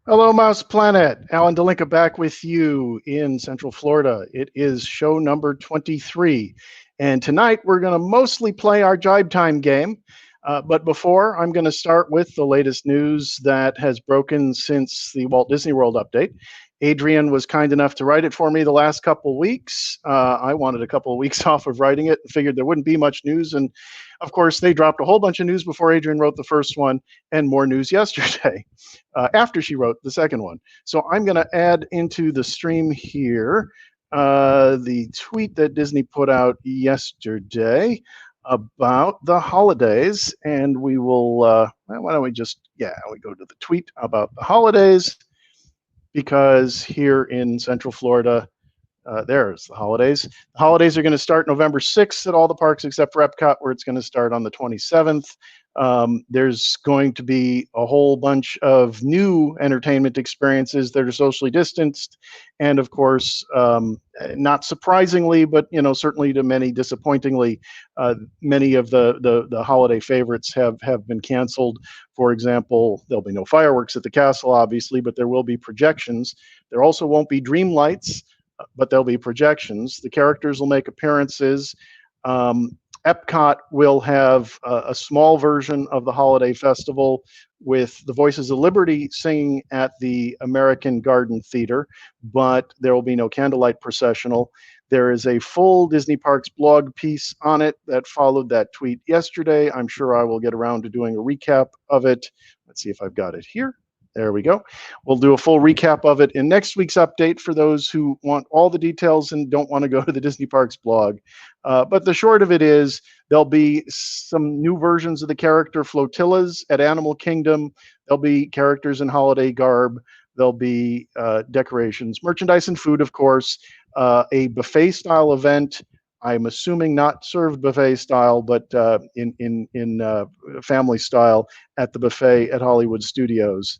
Hello, Mouse Planet. Alan DeLinka back with you in Central Florida. It is show number 23. And tonight we're going to mostly play our Jibe Time game. But before, I'm going to start with the latest news that has broken since the Walt Disney World update. Adrian was kind enough to write it for me the last couple weeks. I wanted a couple of weeks off of writing it and figured there wouldn't be much news. And of course, they dropped a whole bunch of news before Adrian wrote the first one and more news yesterday after she wrote the second one. So I'm going to add into the stream here the tweet that Disney put out yesterday about the holidays. And we will, why don't we just, we go to the tweet about the holidays, because here in Central Florida, there's the holidays. The holidays are going to start November 6th at all the parks except for Epcot, where it's going to start on the 27th. There's going to be a whole bunch of new entertainment experiences that are socially distanced. And of course, not surprisingly, but certainly to many disappointingly, many of the holiday favorites have been canceled. For example, there'll be no fireworks at the castle, obviously, but there will be projections. There also won't be dream lights, but there'll be projections. The characters will make appearances. Epcot will have a small version of the holiday festival with the Voices of Liberty singing at the American Garden Theater, but there will be no candlelight processional. There is a full Disney Parks blog piece on it that followed that tweet yesterday. I'm sure I will get around to doing a recap of it. Let's see if I've got it here. There we go. We'll do a full recap of it in next week's update for those who want all the details and don't want to go to the Disney Parks blog. But the short of it is there'll be some new versions of the character flotillas at Animal Kingdom. There'll be characters in holiday garb. There'll be decorations, merchandise, and food, of course. A buffet-style event I'm assuming not served buffet style, but in family style at the buffet at Hollywood Studios.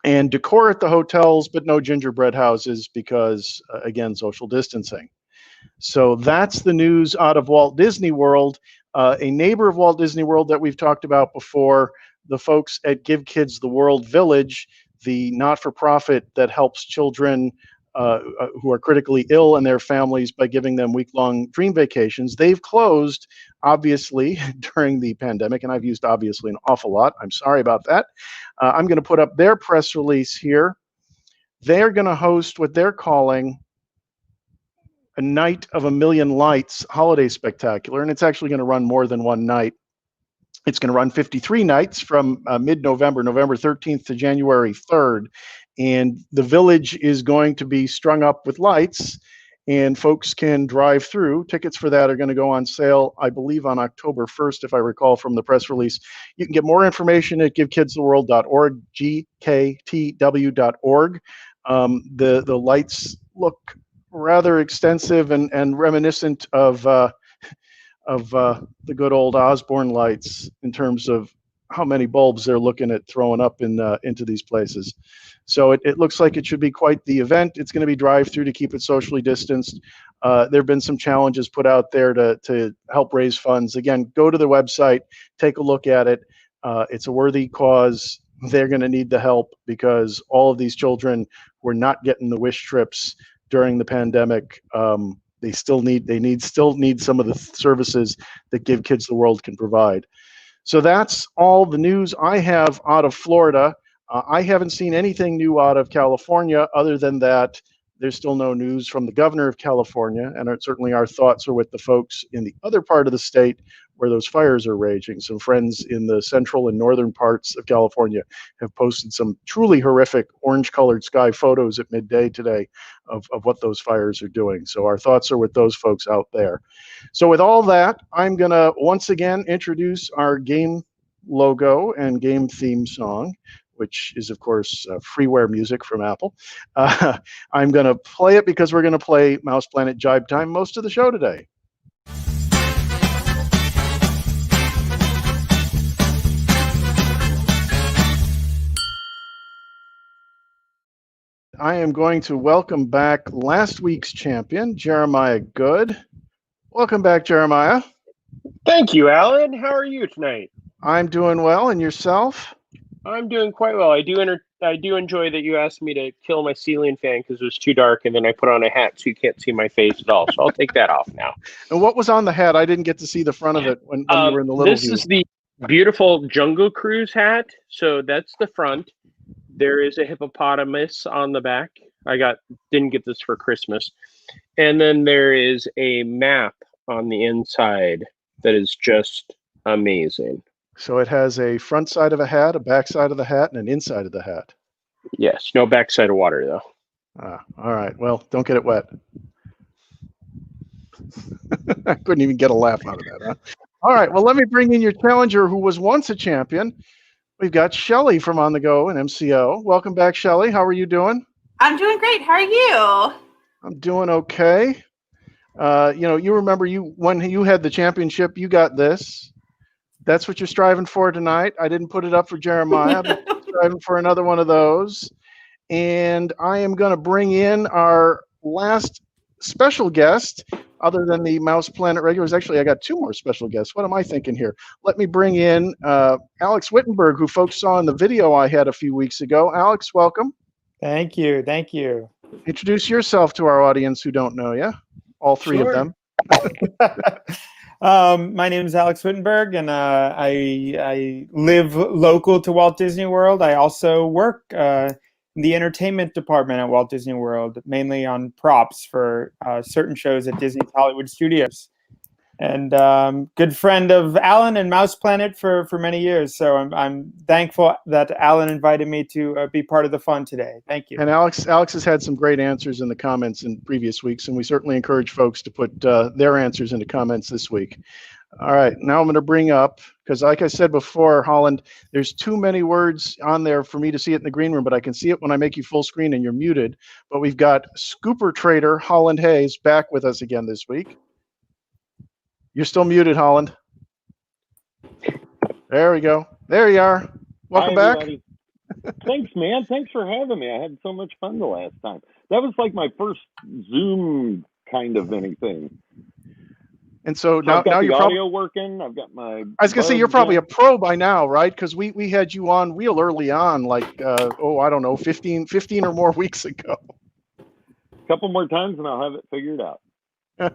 And decor at the hotels, but no gingerbread houses because, again, social distancing. So that's the news out of Walt Disney World. A neighbor of Walt Disney World that we've talked about before, the folks at Give Kids the World Village, the not-for-profit that helps children who are critically ill and their families by giving them week-long dream vacations. They've closed, obviously, during the pandemic, and I've used obviously an awful lot. I'm sorry about that. I'm going to put up their press release here. They're going to host what they're calling a Night of a Million Lights holiday spectacular, and it's actually going to run more than one night. It's going to run 53 nights from mid-November, November 13th to January 3rd, and the village is going to be strung up with lights, and folks can drive through. Tickets for that are going to go on sale, I believe, on October 1st, if I recall from the press release. You can get more information at givekidstheworld.org, gktw.org. The lights look rather extensive and reminiscent of the good old Osborne lights in terms of how many bulbs they're looking at throwing up into these places. So it looks like it should be quite the event. It's going to be drive-through to keep it socially distanced. There have been some challenges put out there to help raise funds. Again, go to the website, take a look at it. It's a worthy cause. They're going to need the help because all of these children who are not getting the wish trips during the pandemic, they still need some of the services that Give Kids the World can provide. So that's all the news I have out of Florida. I haven't seen anything new out of California other than that there's still no news from the governor of California, and certainly our thoughts are with the folks in the other part of the state where those fires are raging. Some friends in the central and northern parts of California have posted some truly horrific orange-colored sky photos at midday today of what those fires are doing. So our thoughts are with those folks out there. So with all that, I'm going to once again introduce our game logo and game theme song, which is, of course, freeware music from Apple. I'm going to play it because we're going to play Mouse Planet Jibe Time most of the show today. I am going to welcome back last week's champion, Jeremiah Good. Welcome back, Jeremiah. Thank you, Alan. How are you tonight? I'm doing well, and yourself? I'm doing quite well. I do enjoy that you asked me to kill my ceiling fan because it was too dark, and then I put on a hat so you can't see my face at all. So I'll take that off now. And what was on the hat? I didn't get to see the front of it when you were in the little view. This is the beautiful Jungle Cruise hat. So that's the front. There is a hippopotamus on the back. Didn't get this for Christmas. And then there is a map on the inside that is just amazing. So it has a front side of a hat, a back side of the hat, and an inside of the hat. Yes, no backside of water, though. All right. Well, don't get it wet. I couldn't even get a laugh out of that, huh? All right. Well, let me bring in your challenger who was once a champion. We've got Shelley from On The Go and MCO. Welcome back, Shelley. How are you doing? I'm doing great. How are you? I'm doing okay. You remember when you had the championship, you got this. That's what you're striving for tonight. I didn't put it up for Jeremiah, but I'm striving for another one of those. And I am going to bring in our last special guest, other than the Mouse Planet regulars. Actually, I got two more special guests. What am I thinking here? Let me bring in Alex Wittenberg, who folks saw in the video I had a few weeks ago. Alex, welcome. Thank you. Thank you. Introduce yourself to our audience who don't know you, all three of them. My name is Alex Wittenberg, and I live local to Walt Disney World. I also work in the entertainment department at Walt Disney World, mainly on props for certain shows at Disney's Hollywood Studios. And good friend of Alan and Mouse Planet for many years. So I'm thankful that Alan invited me to be part of the fun today. Thank you. And Alex has had some great answers in the comments in previous weeks, and we certainly encourage folks to put their answers into comments this week. All right, now I'm going to bring up, because like I said before, Holland, there's too many words on there for me to see it in the green room, but I can see it when I make you full screen and you're muted. But we've got Scooper Trader Holland Hayes back with us again this week. You're still muted, Holland. There we go. There you are. Welcome Hi, back. everybody. Thanks, man. Thanks for having me. I had so much fun the last time. That was like my first Zoom kind of anything. And so I've got now the you're audio working. I've got my. I was going to say, you're probably a pro by now, right? Because we had you on real early on, like, I don't know, 15 or more weeks ago. A couple more times and I'll have it figured out. Why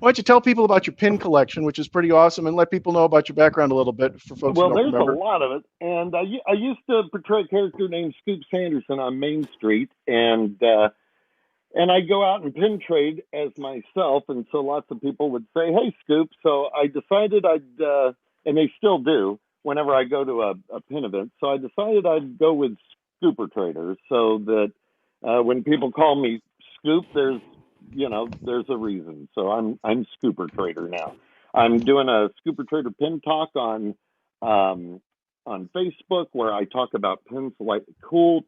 don't you tell people about your pin collection, which is pretty awesome, and let people know about your background a little bit for folks who don't there's remember. A lot of it. And I used to portray a character named Scoop Sanderson on Main Street. And I go out and pin trade as myself. And so lots of people would say, hey, Scoop. So I decided and they still do whenever I go to a pin event. So I decided I'd go with Scooper Trader so that when people call me Scoop, there's a reason. So I'm Scooper Trader now. I'm doing a Scooper Trader pin talk on Facebook where I talk about pins like cool.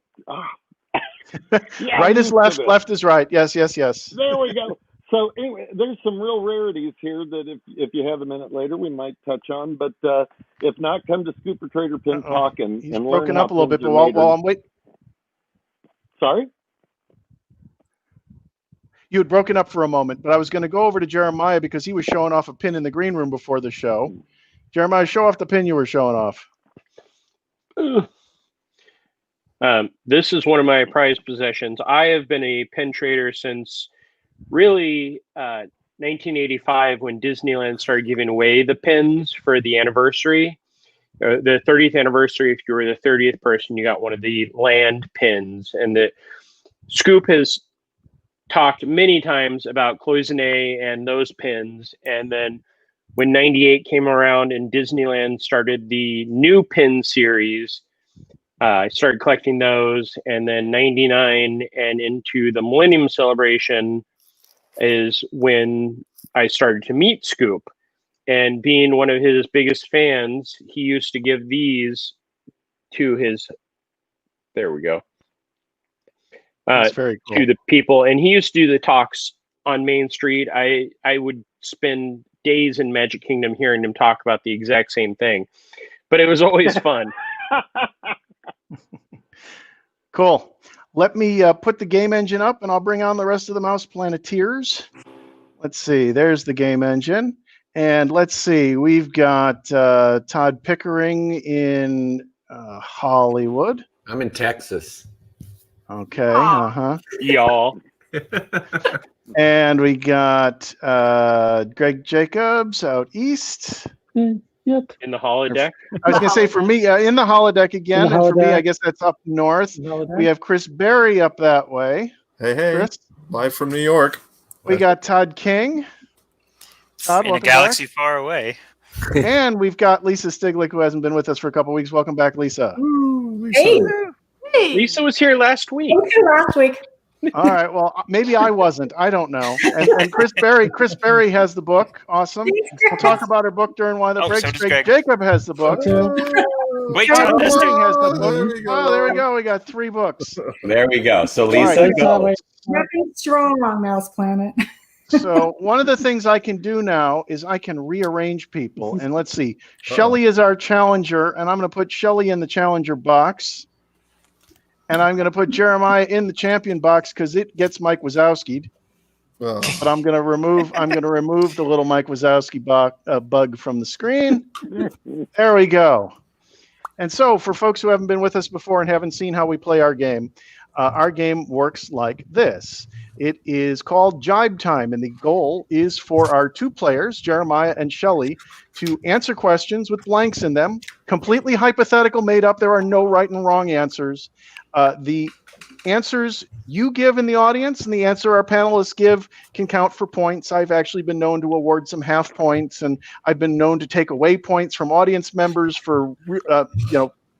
Yeah, right is left, left is right. Yes. There we go. So anyway, there's some real rarities here that if you have a minute later, we might touch on. But if not, come to Scooper Trader Pin Talk and learn broken up a little bit. But while I'm waiting. Sorry? You had broken up for a moment, but I was going to go over to Jeremiah because he was showing off a pin in the green room before the show. Jeremiah, show off the pin you were showing off. This is one of my prized possessions. I have been a pin trader since really 1985 when Disneyland started giving away the pins for the anniversary. The 30th anniversary, if you were the 30th person, you got one of the land pins. And the Scoop has talked many times about Cloisonne and those pins. And then when 98 came around and Disneyland started the new pin series, I started collecting those. And then 99 and into the Millennium Celebration is when I started to meet Scoop. And being one of his biggest fans, he used to give these to his, there we go, That's very cool. to the people. And he used to do the talks on Main Street. I would spend days in Magic Kingdom hearing him talk about the exact same thing. But it was always fun. Cool. Let me put the game engine up and I'll bring on the rest of the Mouse Planeteers. Let's see. There's the game engine. And let's see. We've got Todd Pickering in Hollywood. I'm in Texas. Okay. Y'all. And we got Greg Jacobs out east. Yep. In the holodeck. I was going to say for me, in the holodeck again. And for me, I guess that's up north. We have Chris Berry up that way. Hey. Chris? Live from New York. We got Todd King. Todd, in a galaxy far away. And we've got Lisa Stiglick, who hasn't been with us for a couple of weeks. Welcome back, Lisa. Ooh, Lisa. Hey. Lisa was here last week. Okay, last week. All right. Well, maybe I wasn't. I don't know. And Chris Berry has the book. Awesome. We'll talk about her book during one of the breaks. So does Greg Greg. Jacob has the book. Wait, Todd Todd missed Pickering it. has the book. There we go. Oh, there we go. We got 3 books. There we go. So All Lisa, right. go. Nothing strong on Mouse Planet. So one of the things I can do now is I can rearrange people. And let's see. Shelley is our challenger, and I'm going to put Shelley in the challenger box. And I'm going to put Jeremiah in the champion box because it gets Mike Wazowski'd. Oh. But I'm going to remove the little Mike Wazowski bug from the screen. There we go. And so for folks who haven't been with us before and haven't seen how we play our game works like this. It is called Jibe Time, and the goal is for our 2 players, Jeremiah and Shelley, to answer questions with blanks in them, completely hypothetical, made up. There are no right and wrong answers. The answers you give in the audience and the answer our panelists give can count for points. I've actually been known to award some half points, and I've been known to take away points from audience members for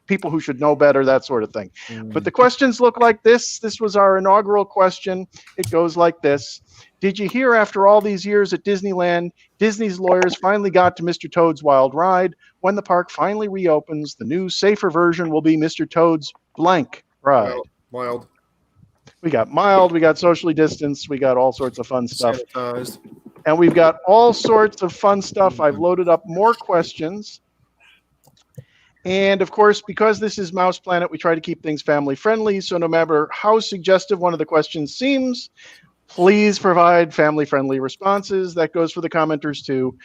people who should know better, that sort of thing. But the questions look like this. This was our inaugural question. It goes like this. Did you hear after all these years at Disneyland, Disney's lawyers finally got to Mr. Toad's Wild Ride? When the park finally reopens, the new, safer version will be Mr. Toad's blank ride. Wild. We got mild, we got socially distanced, we got all sorts of fun stuff. Sanitized. And we've got all sorts of fun stuff. I've loaded up more questions. And of course, because this is Mouse Planet, we try to keep things family friendly. So no matter how suggestive one of the questions seems, please provide family friendly responses. That goes for the commenters too,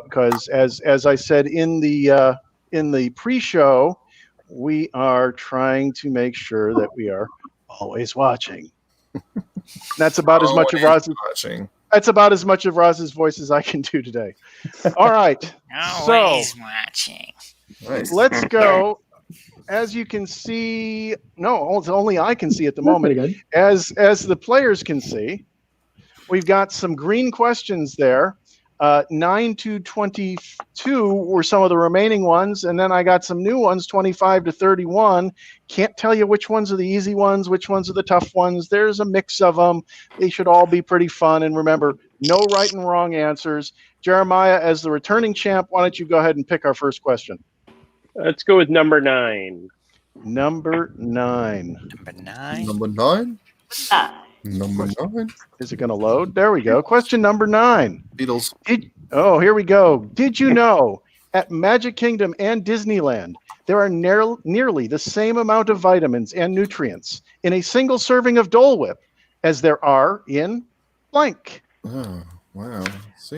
because as I said in the pre-show, we are trying to make sure that we are always watching. That's about as much of Roz's watching. That's about as much of Roz's voice as I can do today. All right. Always watching. Nice. Let's go. As you can see, no, only I can see at the moment. As the players can see, we've got some green questions there. 9 to 22 were some of the remaining ones, and then I got some new ones, 25 to 31. Can't tell you which ones are the easy ones, which ones are the tough ones. There's a mix of them. They should all be pretty fun. And remember, no right and wrong answers. Jeremiah, as the returning champ, why don't you go ahead and pick our first question? Let's go with number 9. Number 9. Number 9. Number 9? Number 9. Is it going to load? There we go. Question number 9. Beatles. Here we go. Did you know at Magic Kingdom and Disneyland, there are nearly the same amount of vitamins and nutrients in a single serving of Dole Whip as there are in blank? Oh, wow.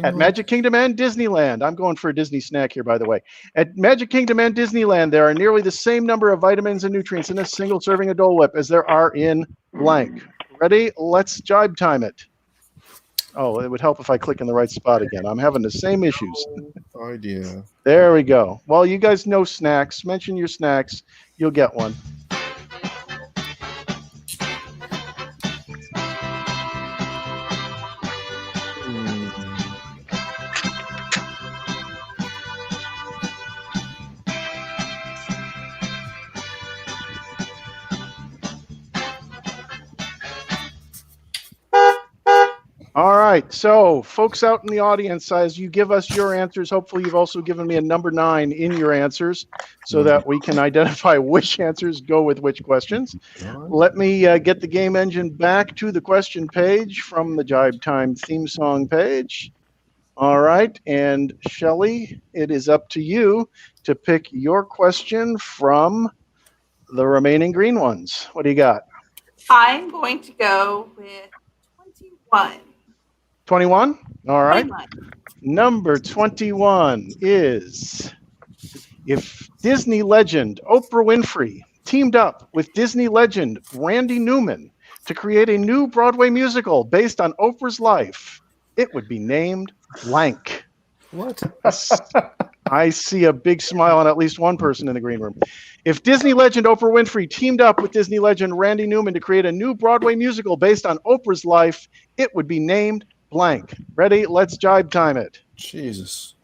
At Magic Kingdom and Disneyland, I'm going for a Disney snack here, by the way. At Magic Kingdom and Disneyland, there are nearly the same number of vitamins and nutrients in a single serving of Dole Whip as there are in blank. Ready? Let's jibe time it. Oh, it would help if I click in the right spot again. I'm having the same issues. Idea. There we go. Well, you guys know snacks. Mention your snacks. You'll get one. All right, so folks out in the audience, as you give us your answers, hopefully you've also given me a number 9 in your answers so that we can identify which answers go with which questions. Let me get the game engine back to the question page from the Jibe Time theme song page. All right, and Shelley, it is up to you to pick your question from the remaining green ones. What do you got? I'm going to go with 21. 21? All right. 21. Number 21 is if Disney legend Oprah Winfrey teamed up with Disney legend Randy Newman to create a new Broadway musical based on Oprah's life, it would be named blank. What? I see a big smile on at least one person in the green room. If Disney legend Oprah Winfrey teamed up with Disney legend Randy Newman to create a new Broadway musical based on Oprah's life, it would be named blank. Ready? Let's jibe time it. Jesus.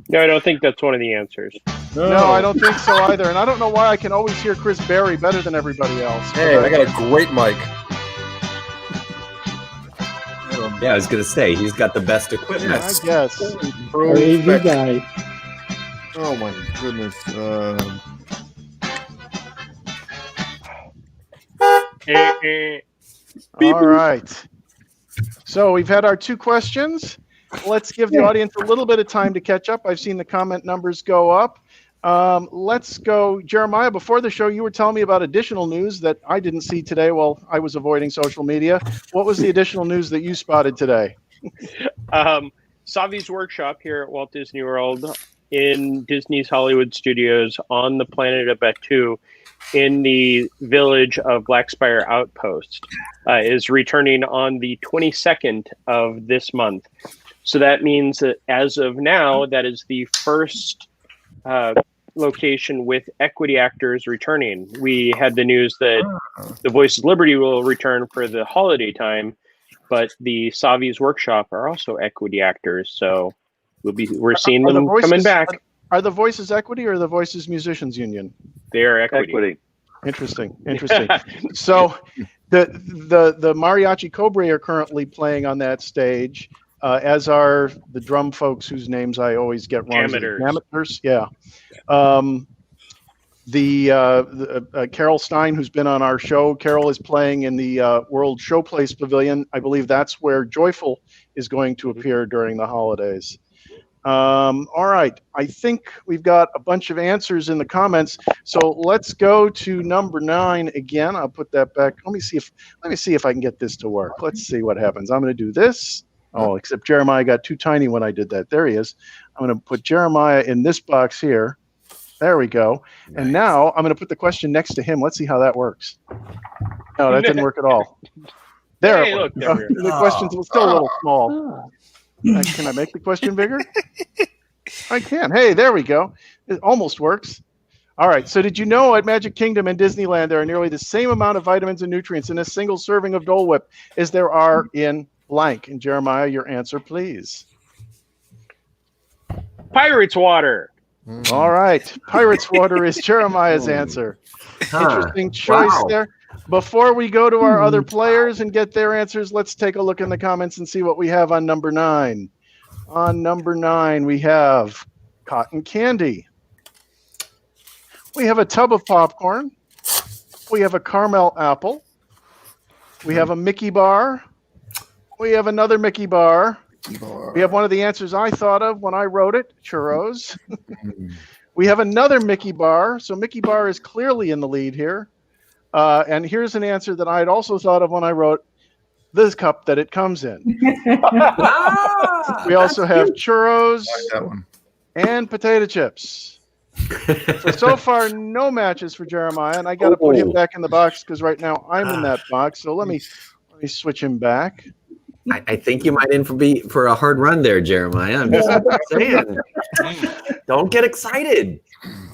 No, I don't think that's one of the answers. No, I don't think so either. And I don't know why I can always hear Chris Berry better than everybody else. Hey, I got a great mic. Yeah, I was going to say, he's got the best equipment. I guess. AV guy. Oh my goodness. All right. So we've had our 2 questions. Let's give the audience a little bit of time to catch up. I've seen the comment numbers go up. Let's go. Jeremiah, before the show, you were telling me about additional news that I didn't see today while I was avoiding social media. What was the additional news that you spotted today? Savi's Workshop here at Walt Disney World in Disney's Hollywood Studios on the planet of Batuu in the village of Blackspire Outpost is returning on the 22nd of this month. So that means that as of now, that is the first location with equity actors returning. We had the news that the Voice of Liberty will return for the holiday time, but the Savi's Workshop are also equity actors. So we're seeing them coming back. Are the Voices equity or the Voices Musicians Union? They are equity. Interesting. So the Mariachi Cobra are currently playing on that stage, as are the drum folks whose names I always get wrong. Amateurs. Amateurs, yeah. Carol Stein, who's been on our show. Carol is playing in the World Showplace Pavilion. I believe that's where Joyful is going to appear during the holidays. All right, I think we've got a bunch of answers in the comments. So let's go to number 9 again. I'll put that back. Let me see if I can get this to work. Let's see what happens. I'm going to do this. Oh, except Jeremiah got too tiny when I did that. There he is. I'm going to put Jeremiah in this box here. There we go. Nice. And now I'm going to put the question next to him. Let's see how that works. No, that didn't work at all. There. Hey, look, the question's still a little small. Can I make the question bigger? I can. Hey, there we go. It almost works. All right. So did you know at Magic Kingdom and Disneyland there are nearly the same amount of vitamins and nutrients in a single serving of Dole Whip as there are in blank? And Jeremiah, your answer, please. Pirate's water. All right. Pirate's water is Jeremiah's answer. Interesting choice there. Before we go to our other players and get their answers, let's take a look in the comments and see what we have on number 9. On number 9, we have cotton candy. We have a tub of popcorn. We have a caramel apple. We have a Mickey bar. We have another Mickey bar. We have one of the answers I thought of when I wrote it, churros. We have another Mickey bar. So Mickey bar is clearly in the lead here. And here's an answer that I had also thought of when I wrote this cup that it comes in. We also have churros and potato chips. So far, no matches for Jeremiah, and I got to put him back in the box because right now I'm in that box. So let me switch him back. I think you might in for a hard run there, Jeremiah. I'm just saying. Don't get excited.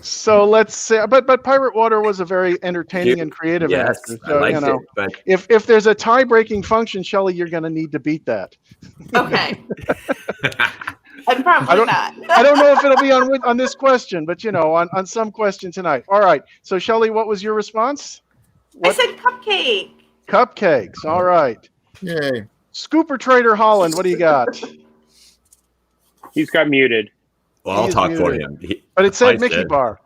So let's say, but Pirate Water was a very entertaining and creative answer. So, I liked it, but if there's a tie-breaking function, Shelley, you're going to need to beat that. Okay. I'm probably not. I don't know if it'll be on this question, but on some question tonight. All right. So Shelley, what was your response? I said cupcake. Cupcakes. All right. Yay. Scooper Trader Holland, what do you got? He's got muted. Well, I'll talk for him. But it said Mickey bar.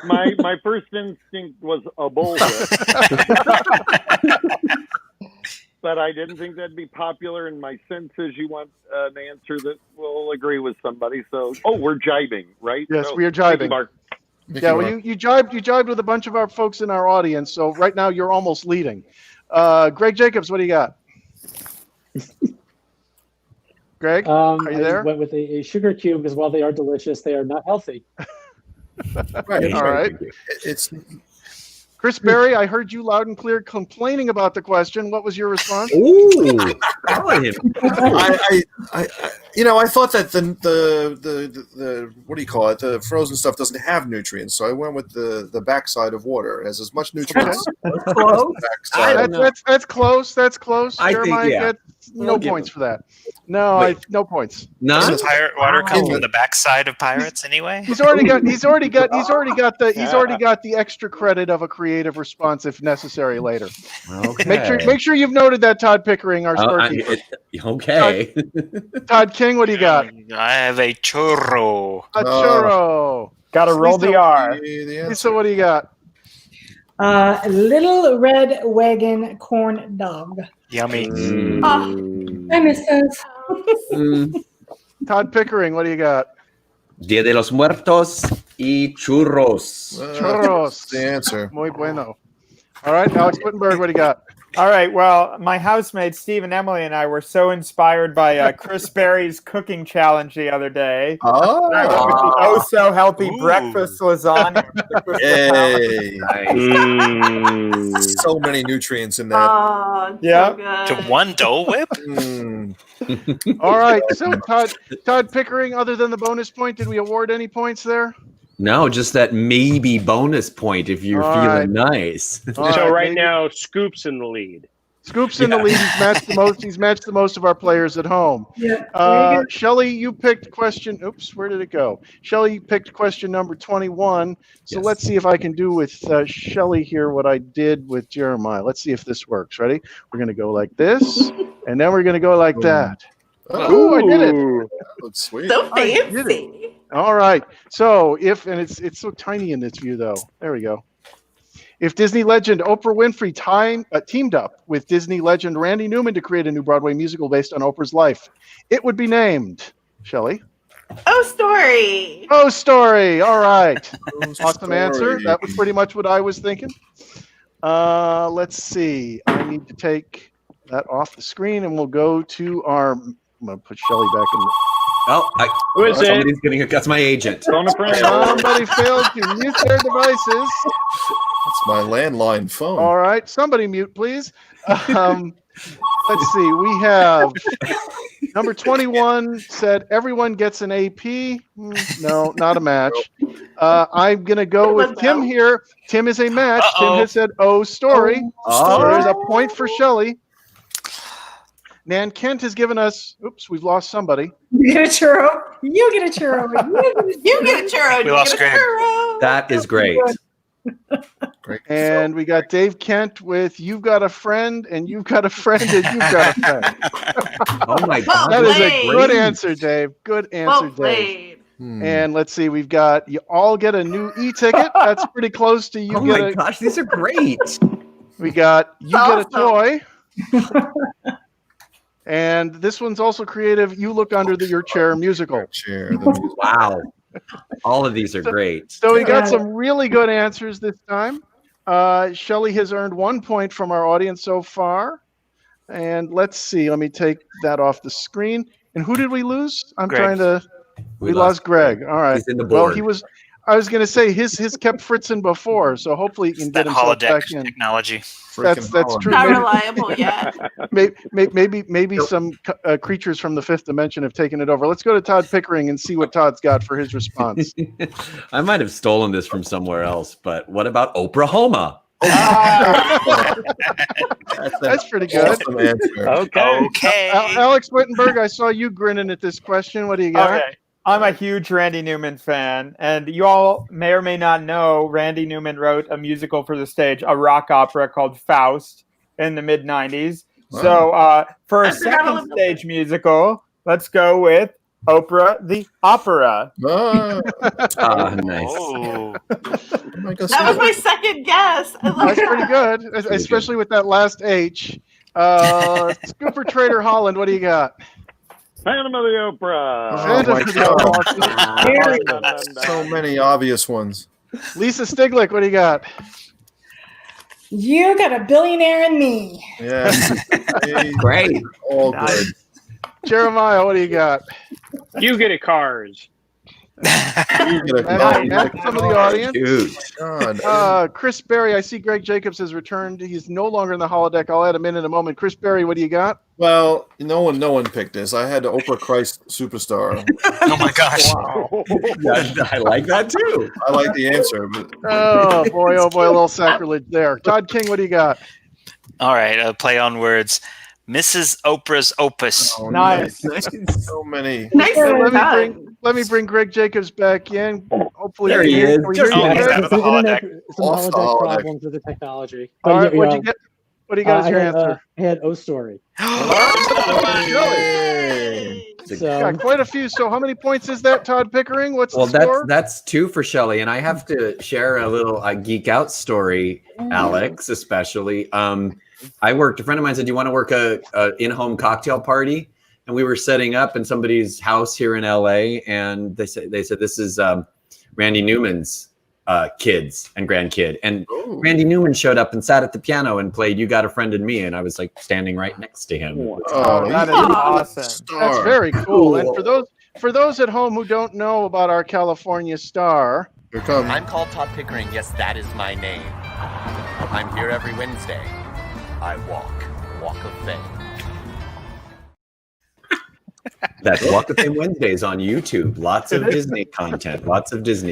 My first instinct was a bullshit. But I didn't think that'd be popular, and my sense is you want an answer that will agree with somebody. So, we're jibing, right? Yes, we are jibing. Well, you jibed with a bunch of our folks in our audience, so right now you're almost leading. Greg Jacobs, what do you got? Greg, are you there? I went with a sugar cube because while they are delicious, they are not healthy. Right. All right. It's Chris Berry, I heard you loud and clear complaining about the question. What was your response? Ooh, calling him. I thought that the what do you call it? The frozen stuff doesn't have nutrients, so I went with the backside of water. It has as much nutrients. That's close. That's close. Jeremiah gets no points for that. No, no points. None. Does pirate water come from the backside of pirates anyway? He's already got the extra credit of a creative response if necessary later. Okay. Make sure you've noted that, Todd Pickering, our scorekeeper. Okay. Todd King, what do you got? I have a churro. A churro. Got to roll the R. So what do you got? Little Red Wagon Corn Dog. Yummy. I miss those. Todd Pickering, what do you got? Dia de los Muertos y churros. Churros. The answer. Muy bueno. All right, Alex Wittenberg, what do you got? All right. Well, my housemates, Steve and Emily, and I were so inspired by Chris Berry's cooking challenge the other day. Oh, so healthy breakfast lasagna. Nice. So many nutrients in that. Oh, yeah. So To one Dole Whip? All right. So Todd Pickering, other than the bonus point, did we award any points there? No, just that maybe bonus point if you're feeling nice. Right now, Scoop's in the lead. Scoop's in the lead. He's matched the most of our players at home. Yeah. Shelley, you picked question. Oops, where did it go? Shelley picked question number 21. So let's see if I can do with Shelley here what I did with Jeremiah. Let's see if this works. Ready? We're going to go like this, and then we're going to go like that. Ooh, I did it. That looks sweet. fancy. All right. So and it's so tiny in this view though. There we go. If Disney legend Oprah Winfrey teamed up with Disney legend Randy Newman to create a new Broadway musical based on Oprah's life, it would be named, Shelley. Oh, Story. Oh, Story. All right. Oh, Awesome answer. Story. That was pretty much what I was thinking. Let's see. I need to take that off the screen, and we'll go to our. I'm going to put Shelley back in. Who is it? Somebody's getting it. That's my agent. Somebody failed to mute their devices. That's my landline phone. All right. Somebody mute, please. Let's see. We have number 21 said everyone gets an AP. No, not a match. I'm going to go with Tim here. Tim is a match. Tim has said, oh, Story. So there's a point for Shelley. Nan Kent has given us, oops, we've lost somebody. You get a churro. You get a churro. You get a churro. We lost Greg. That is great. Great. And we got Dave Kent with You've Got a Friend, and You've Got a Friend, and You've Got a Friend. Oh my God. That is a good answer, Dave. Good answer, Well played. Dave. And let's see, we've got you all get a new e-ticket. That's pretty close to you. Oh my gosh, these are great. We got you get a Awesome. toy. And this one's also creative. You Look Under Your Chair musical. Wow. All of these are great. So we got some really good answers this time. Shelley has earned 1 point from our audience so far. And let's see. Let me take that off the screen. And who did we lose? I'm Greg. trying to. We lost Greg. All right. He's in the Well, board. he was. I was going to say his kept fritzing before, so hopefully he can That get himself holodeck back in. technology. That's true. Not reliable yet. Maybe some creatures from the fifth dimension have taken it over. Let's go to Todd Pickering and see what Todd's got for his response. I might have stolen this from somewhere else, but what about Oklahoma? That's pretty good. Awesome answer. Okay. Alex Wittenberg, I saw you grinning at this question. What do you got? Okay. I'm a huge Randy Newman fan, and you all may or may not know Randy Newman wrote a musical for the stage, a rock opera called Faust in the mid-'90s. Wow. So for a second stage musical, let's go with Oprah the Opera. Ah, Nice. Oh. That was my second guess. I love That's pretty good, especially with that last H. Scooper Trader Holland, what do you got? Phantom of the Opera. Phantom of the Opera. so many obvious ones. Lisa Stiglick, what do you got? You got a billionaire in me. Yeah. Great. All good. Jeremiah, what do you got? You get a Cars. You get a Matt, some of the audience. Dude. God. Chris Berry, I see Greg Jacobs has returned. He's no longer in the holodeck. I'll add him in a moment. Chris Berry, what do you got? Well, no one picked this. I had Oprah Christ Superstar. Oh my gosh. Wow. I like that too. I like the answer, but Oh boy, a little sacrilege there. Todd King, what do you got? All right, a play on words. Mrs. Oprah's Opus. oh, Nice. So many. Nice Let me bring Greg Jacobs back in. Hopefully, There he is. Can we Just- hear you, Oh, he's Greg? out of the holodeck. Some Off the holodeck holodeck. problems with the technology. All right, yeah, what'd you get? What do you got as your answer? I had O Story. So, Yeah, quite a few. So, how many points is that, Todd Pickering? What's Well, the score? that's 2 for Shelley, and I have to share a little geek out story, Alex, especially. A friend of mine said, "Do you want to work a in-home cocktail party?" And we were setting up in somebody's house here in LA, and they said this is Randy Newman's kids and grandkid, and Randy Newman showed up and sat at the piano and played "You Got a Friend in Me," and I was like standing right next to him. Oh, That is Aw. awesome. That's very cool. And for those at home who don't know about our California star, Here comes. I'm called Todd Pickering. Yes, that is my name. I'm here every Wednesday. I walk of fame. That's Walk of Fame Wednesdays on YouTube. Lots of Disney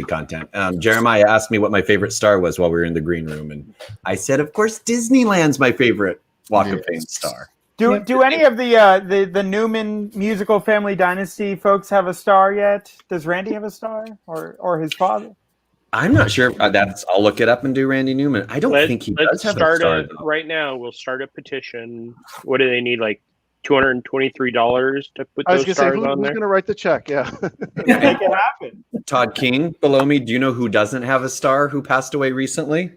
content. Jeremiah asked me what my favorite star was while we were in the green room, and I said, of course, Disneyland's my favorite Walk of Fame star. Do any of the Newman musical family dynasty folks have a star yet? Does Randy have a star or his father? I'm not sure. I'll look it up and do Randy Newman. I don't think he does Let's have a start star. right now. We'll start a petition. What do they need? Like $223 to put I was those going to say, stars who's on going there. to write the check? Yeah. Make it happen. Todd King below me. Do you know who doesn't have a star who passed away recently?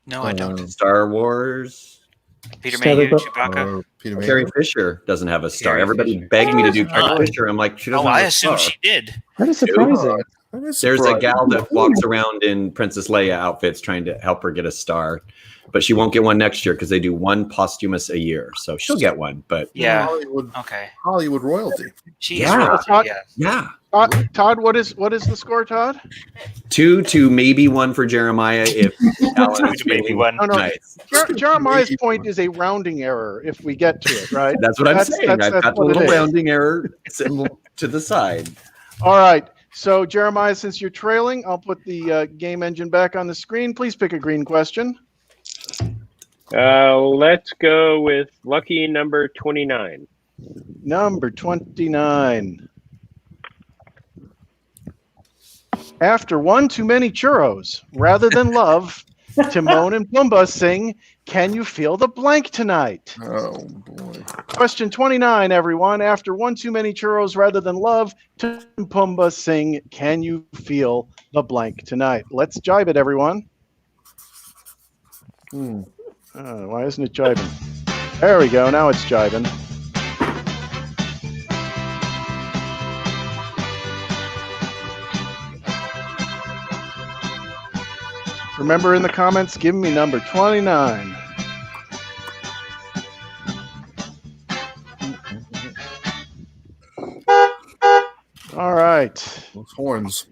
No, I don't. Star Wars. Peter Stellar Mayhew, Bo- Chewbacca. Peter Carrie Mayhew. Fisher doesn't have a star. Carrie Everybody Fisher. begged me to do Carrie Oh. Fisher. I'm like, she doesn't Oh, have I a star. assume she did. That is surprising. That is There's a surprising. gal that walks around in Princess Leia outfits trying to help her get a star, but she won't get one next year because they do one posthumous a year. So she'll get one, but Yeah. Hollywood, Okay. Hollywood royalty. She is Yeah. royalty, yeah. yeah. Todd, what is the score, Todd? 2 to maybe 1 for Jeremiah if Alan is To maybe feeling one. No, no. nice. Jeremiah's point is a rounding error if we get to it, right? That's what I'm saying. I've got the what it little is. rounding error symbol to the side. All right. So, Jeremiah, since you're trailing, I'll put the game engine back on the screen. Please pick a green question. Let's go with lucky number 29. Number 29. After one too many churros, rather than love, Timon and Pumbaa sing, "Can you feel the blank tonight?" Oh boy. Question 29, everyone. After one too many churros, rather than love, Timon and Pumbaa sing, "Can you feel the blank tonight?" Let's jibe it, everyone. Why isn't it jibing? There we go. Now it's jibing. Remember in the comments, give me number 29. All right. Those horns.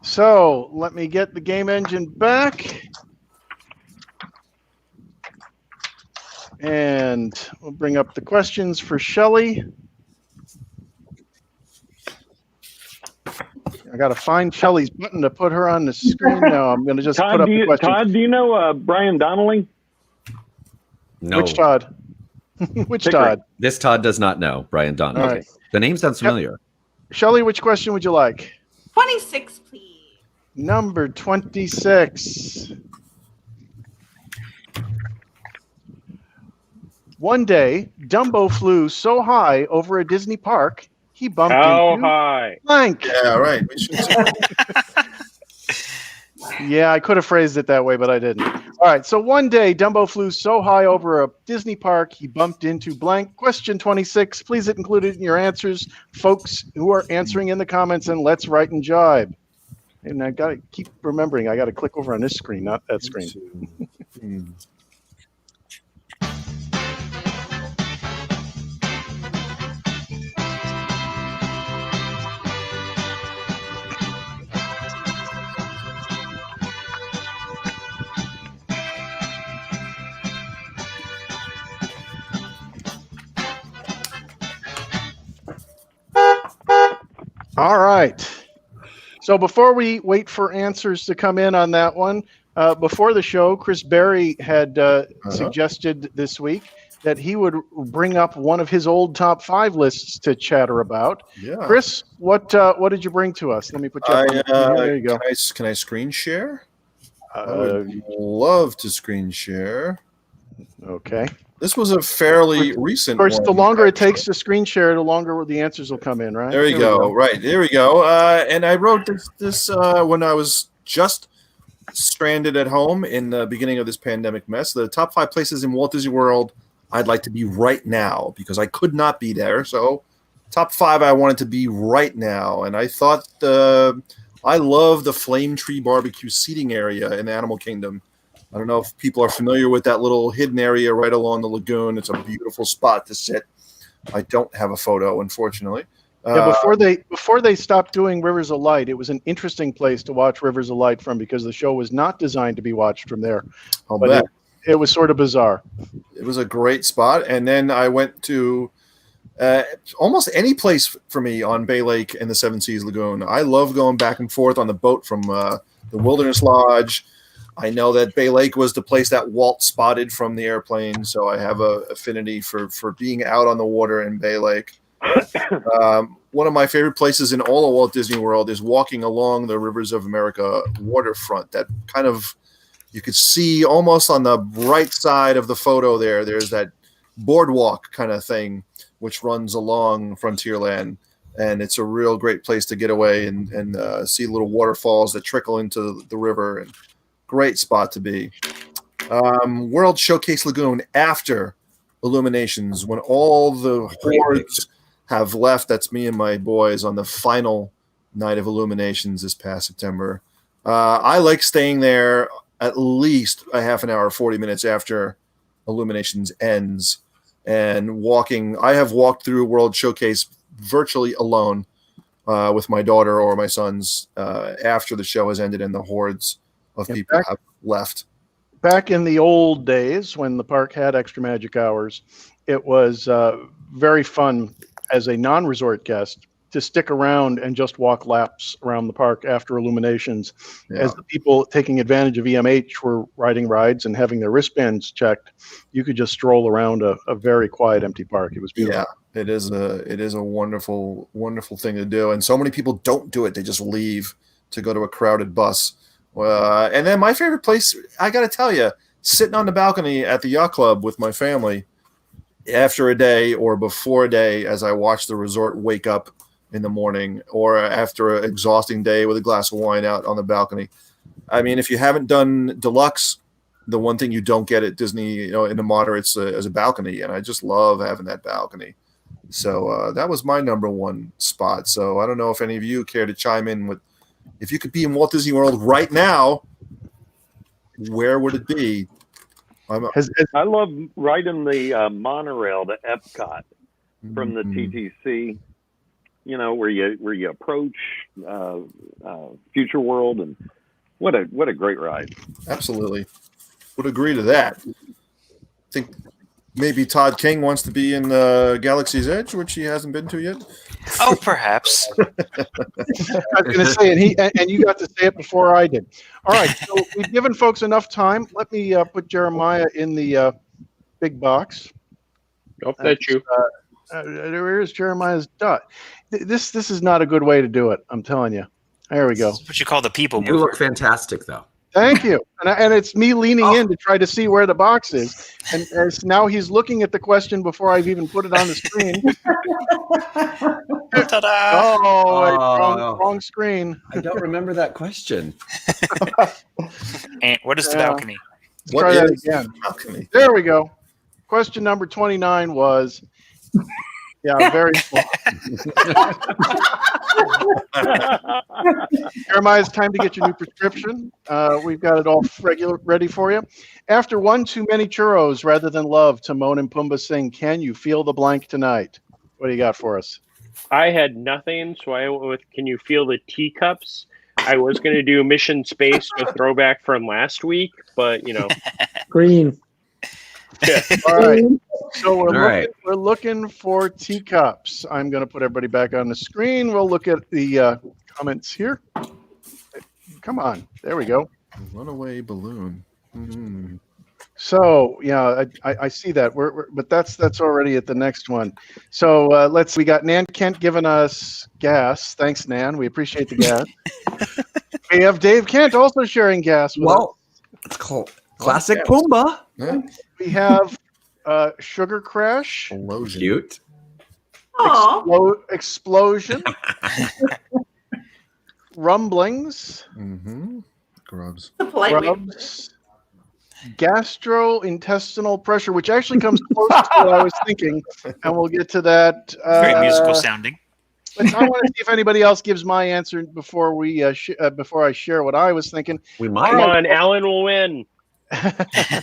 So let me get the game engine back. And we'll bring up the questions for Shelley. I got to find Shelley's button to put her on the screen now. I'm going to just put up the questions. Todd, do you know Brian Donnelly? No. Which Todd? Which Pickering. Todd? This Todd does not know Brian Donnelly. All right. The name sounds familiar. Shelley, which question would you like? 26, please. Number 26. One day, Dumbo flew so high over a Disney park, he bumped How into high? blank. Yeah, right. We should say Yeah, I could have phrased it that way, but I didn't. All right, so one day, Dumbo flew so high over a Disney park, he bumped into blank. Question 26. Please include it in your answers, folks who are answering in the comments, and let's write and jibe. And I got to keep remembering, I got to click over on this screen, not that screen. All right. So before we wait for answers to come in on that one, before the show, Chris Berry had suggested this week that he would bring up one of his old top 5 lists to chatter about. Yeah. Chris, what did you bring to us? Let me put you up. There you go. Can I screen share? I would love to screen share. Okay. This was a fairly recent Of course, one, the longer it actually. takes to screen share, the longer the answers will come in, right? There you go. Right. There we go. And I wrote this when I was just stranded at home in the beginning of this pandemic mess. The top 5 places in Walt Disney World I'd like to be right now because I could not be there. So top 5 I wanted to be right now. And I thought I love the Flame Tree Barbecue seating area in Animal Kingdom. I don't know if people are familiar with that little hidden area right along the lagoon. It's a beautiful spot to sit. I don't have a photo, unfortunately. Yeah, before they stopped doing Rivers of Light, it was an interesting place to watch Rivers of Light from because the show was not designed to be watched from there. I'll But bet. it was sort of bizarre. It was a great spot. And then I went to almost any place for me on Bay Lake and the Seven Seas Lagoon. I love going back and forth on the boat from the Wilderness Lodge. I know that Bay Lake was the place that Walt spotted from the airplane, so I have a affinity for being out on the water in Bay Lake. One of my favorite places in all of Walt Disney World is walking along the Rivers of America waterfront, that kind of you could see almost on the right side of the photo there's that boardwalk kind of thing which runs along Frontierland, and it's a real great place to get away and see little waterfalls that trickle into the river, and great spot to be. World Showcase Lagoon after Illuminations, when all the hordes have left. That's me and my boys on the final night of Illuminations this past September. I like staying there at least a half an hour, 40 minutes after Illuminations ends, and walking. I have walked through World Showcase virtually alone with my daughter or my sons after the show has ended and the hordes of people have left. Back in the old days when the park had extra magic hours, it was very fun as a non-resort guest to stick around and just walk laps around the park after Illuminations. As the people taking advantage of EMH were riding rides and having their wristbands checked, you could just stroll around a very quiet, empty park. It was beautiful. Yeah, it is a wonderful, wonderful thing to do. And so many people don't do it. They just leave to go to a crowded bus. And then my favorite place, I got to tell you, sitting on the balcony at the yacht club with my family after a day or before a day as I watch the resort wake up in the morning, or after an exhausting day with a glass of wine out on the balcony. I mean, if you haven't done deluxe, the one thing you don't get at Disney, in the moderates is a balcony, and I just love having that balcony. So that was my number one spot. So I don't know if any of you care to chime in with, if you could be in Walt Disney World right now, where would it be? I love riding the monorail to Epcot from the TTC. Where you approach Future World, and what a great ride. Absolutely, would agree to that. I think maybe Todd King wants to be in Galaxy's Edge, which he hasn't been to yet. Oh, perhaps. I was going to say, and you got to say it before I did. All right, so we've given folks enough time. Let me put Jeremiah in the big box. Nope, that's you. Where's Jeremiah's dot? This is not a good way to do it. I'm telling you. There we go. This is what you call the people mover. You look fantastic, though. Thank you. And it's me leaning in to try to see where the box is. And as now he's looking at the question before I've even put it on the screen. Ta-da! Wrong screen. I don't remember that question. And what is the balcony? Let's try that again. Balcony? There we go. Question number 29 was... Yeah, very small. Jeremiah, it's time to get your new prescription. We've got it all ready for you. After one too many churros rather than love, Timon and Pumbaa sing, "Can you feel the blank tonight?" What do you got for us? I had nothing, so I went with "Can you feel the teacups?" I was going to do Mission Space, a throwback from last week, but Green. Yeah. All right. So we're looking for teacups. I'm going to put everybody back on the screen. We'll look at the comments here. Come on. There we go. Runaway balloon. Mm-hmm. So yeah, I see that. But that's already at the next one. So we got Nan Kent giving us gas. Thanks, Nan. We appreciate the gas. We have Dave Kent also sharing gas with us. It's called Classic Pumbaa. Yeah. We have Sugar Crash. Cute. Explosion. Rumblings. Mm-hmm. Grubs. Gastrointestinal pressure, which actually comes close to what I was thinking, and we'll get to that. Very musical sounding. But I want to see if anybody else gives my answer before before I share what I was thinking. We might. Come on, Alan will win. I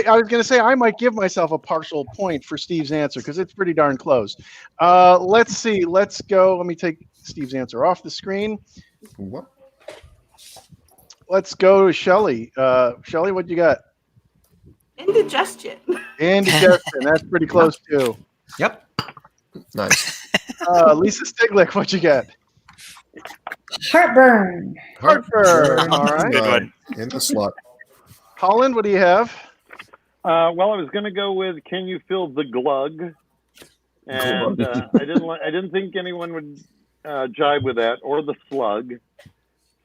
was going to say I might give myself a partial point for Steve's answer because it's pretty darn close. Let's see. Let's go. Let me take Steve's answer off the screen. What? Let's go to Shelley. Shelley, what you got? Indigestion. Indigestion. That's pretty close too. Yep. Nice. Lisa Stiglick, what you got? Heartburn. Heartburn. All right. Good one. In the slot. Holland, what do you have? Well, I was going to go with "Can you feel the glug?" And I didn't think anyone would jibe with that, or the slug,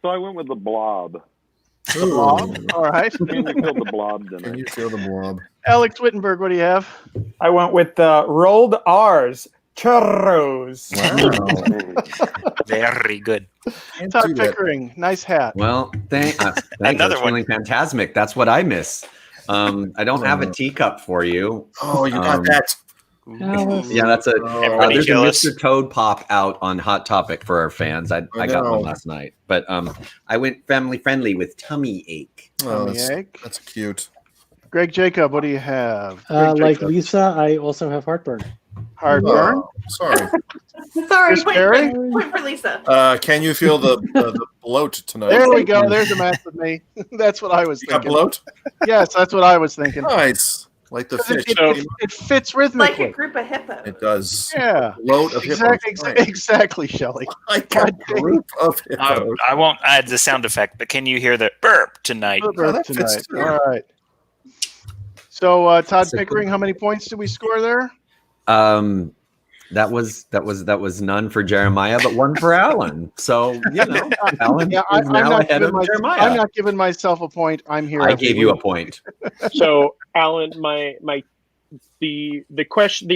so I went with the blob. The blob. All right. Can you feel the blob Can tonight? you feel the blob? Alex Wittenberg, what do you have? I went with rolled R's. Churros. Wow. Very good. Can't Todd do that. Pickering, nice hat. Well, thanks. Another I was feeling phantasmic. That's what I miss. I don't have a teacup for you. Oh, you got that. Alice. Yeah, that's a. Everybody There's jealous? a Mr. Toad pop out on Hot Topic for our fans. I got know. one last night, but I went family friendly with tummy ache. Oh, Tummy ache. that's cute. Greg Jacob, what do you have? Greg Like Jacob. Lisa, I also have heartburn. Heartburn. Oh, sorry. Sorry, Chris point Berry? for Lisa. Can you feel the bloat tonight? There we go. There's a match with me. That's what I was You got thinking. bloat? Yes, that's what I was thinking. Nice. Like the fish. It fits rhythmically. Like a group of hippos. It does. Yeah. Bloat of hippos. Exactly, Shelley. Like a group of hippos. I won't add the sound effect, but can you hear the burp tonight? Burp tonight. All right. So Todd Pickering, how many points did we score there? That was none for Jeremiah, but one for Alan. So Alan is now ahead of Jeremiah. I'm not giving myself a point. I'm here. I gave you a point. So, Alan, the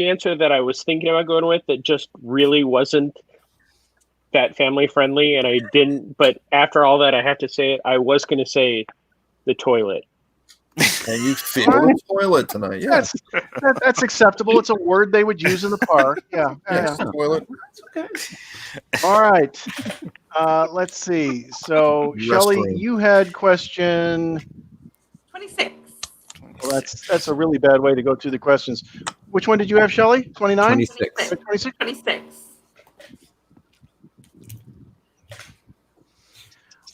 answer that I was thinking about going with that just really wasn't that family friendly, and I didn't. But after all that, I have to say it. I was going to say the toilet. And you feel the toilet tonight. Yeah. That's acceptable. It's a word they would use in the park. Yeah. Yes, toilet. Okay. All right. Let's see. So, Shelley, you had question 26. Well, that's a really bad way to go through the questions. Which one did you have, Shelley? 29? 26. 26? 26.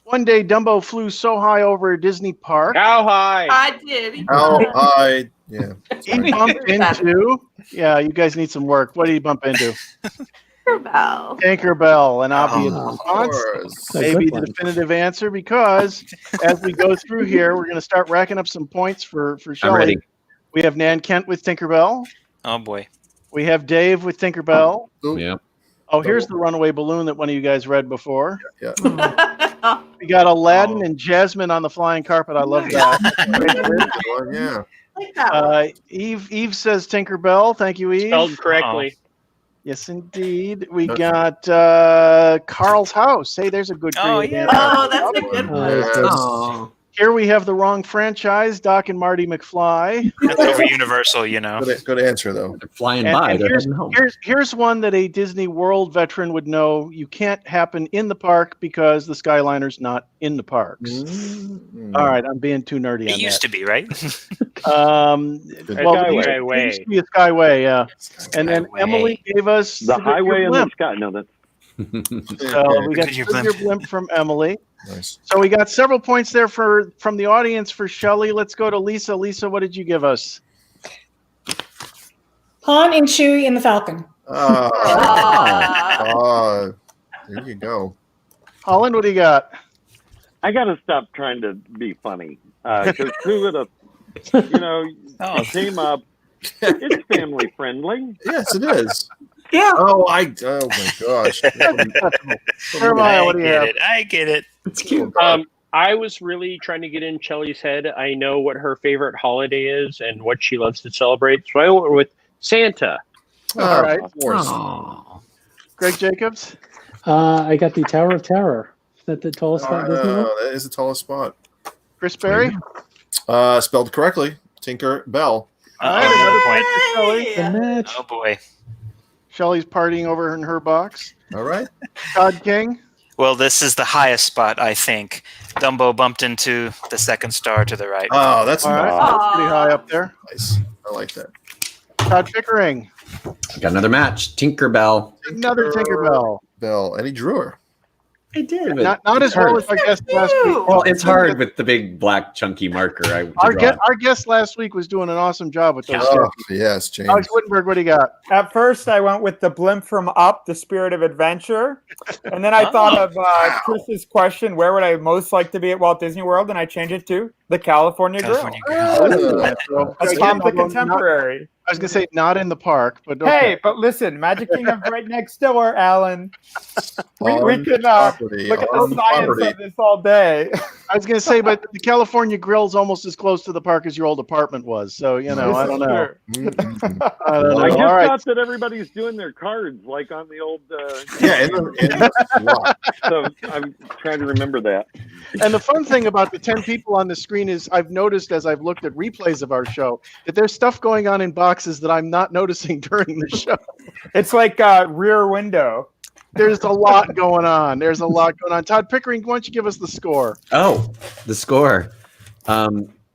One day, Dumbo flew so high over Disney Park. How high? I did. How high? Yeah. He bumped into. Yeah, you guys need some work. What did he bump into? Tinkerbell. Tinkerbell, an obvious Of response. course. Maybe the definitive answer, because as we go through here, we're going to start racking up some points for Shelley. ready. We have Nan Kent with Tinkerbell. Oh boy. We have Dave with Tinkerbell. Yeah. Oh, here's the runaway balloon that one of you guys read before. Yeah. We got Aladdin and Jasmine on the flying carpet. I love that. Yeah. Like that one. Eve says Tinkerbell. Thank you, Eve. Spelled correctly. Yes, indeed. We got Carl's house. Hey, there's a good creative answer. Oh, that's a good one. Oh. Here we have the wrong franchise, Doc and Marty McFly. That's over Universal, you know. Good answer, though. They're flying by. And They're heading home. here's one that a Disney World veteran would know. You can't happen in the park because the Skyliner's not in the parks. All right, I'm being too nerdy It on used that. to be, right? Skyway. It used to be a Skyway, yeah. And then Skyway. Emily gave us The highway in the blimp. sky. No, that's So we got Goodyear Goodyear blimp. blimp from Emily. Nice. So we got several points there from the audience for Shelley. Let's go to Lisa. Lisa, what did you give us? Han and Chewie and the Falcon. There you go. Holland, what do you got? I got to stop trying to be funny because two of the, team up. It's family friendly. Yes, it is. Yeah. Oh my gosh. Jeremiah, what do you have? I get it. It's cute. I was really trying to get in Shelley's head. I know what her favorite holiday is and what she loves to celebrate. So I went with Santa. All right. Of course. Oh. Greg Jacobs? I got the Tower of Terror. Is that the tallest spot in Disney World? That is the tallest spot. Chris Berry? Spelled correctly. Tinker Bell. All right, another point for Shelley. The match. Oh boy. Shelley's partying over in her box. All right. Todd King? Well, this is the highest spot, I think. Dumbo bumped into the second star to the right. Oh, that's All right, that's pretty high up there. nice. I like that. Todd Pickering? Got another match. Tinkerbell. Another Tinkerbell. Bell. And he drew her. I did. Not as well as I guessed last week. Well, it's hard with the big black chunky marker. Our guest last week was doing an awesome job with those. Oh, yes, James. Alex Wittenberg, what do you got? At first, I went with the blimp from Up, the Spirit of Adventure. And then I thought of Chris's question, where would I most like to be at Walt Disney World? And I changed it to The California California Grill. So, A again, top although not- contemporary. I was going to say not in the park, but okay. Hey, but listen, Magic Kingdom's right next door, Alan. We On can property, look at on the science property. of this all day. I was going to say, but the California Grill's almost as close to the park as your old apartment was. So, you know, I don't know. Mm-mm. I don't know. I just All right. thought that everybody's doing their cards like on the old. Yeah, in the slot. So I'm trying to remember that. And the fun thing about the 10 people on the screen is I've noticed as I've looked at replays of our show that there's stuff going on in boxes that I'm not noticing during the show. It's like Rear Window. There's a lot going on. There's a lot going on. Todd Pickering, why don't you give us the score? Oh, the score.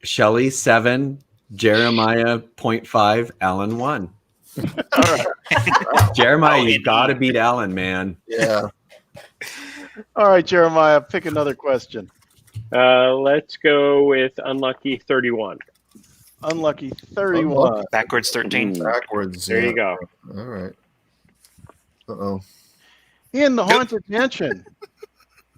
Shelley 7, Jeremiah 0.5, Alan 1. All right. Jeremiah, you got to beat Alan, man. Yeah. All right, Jeremiah, pick another question. Let's go with unlucky 31. Unlucky 31. Backwards 13. Backwards. There yeah. you go. All right. Uh-oh. In the Haunted Mansion.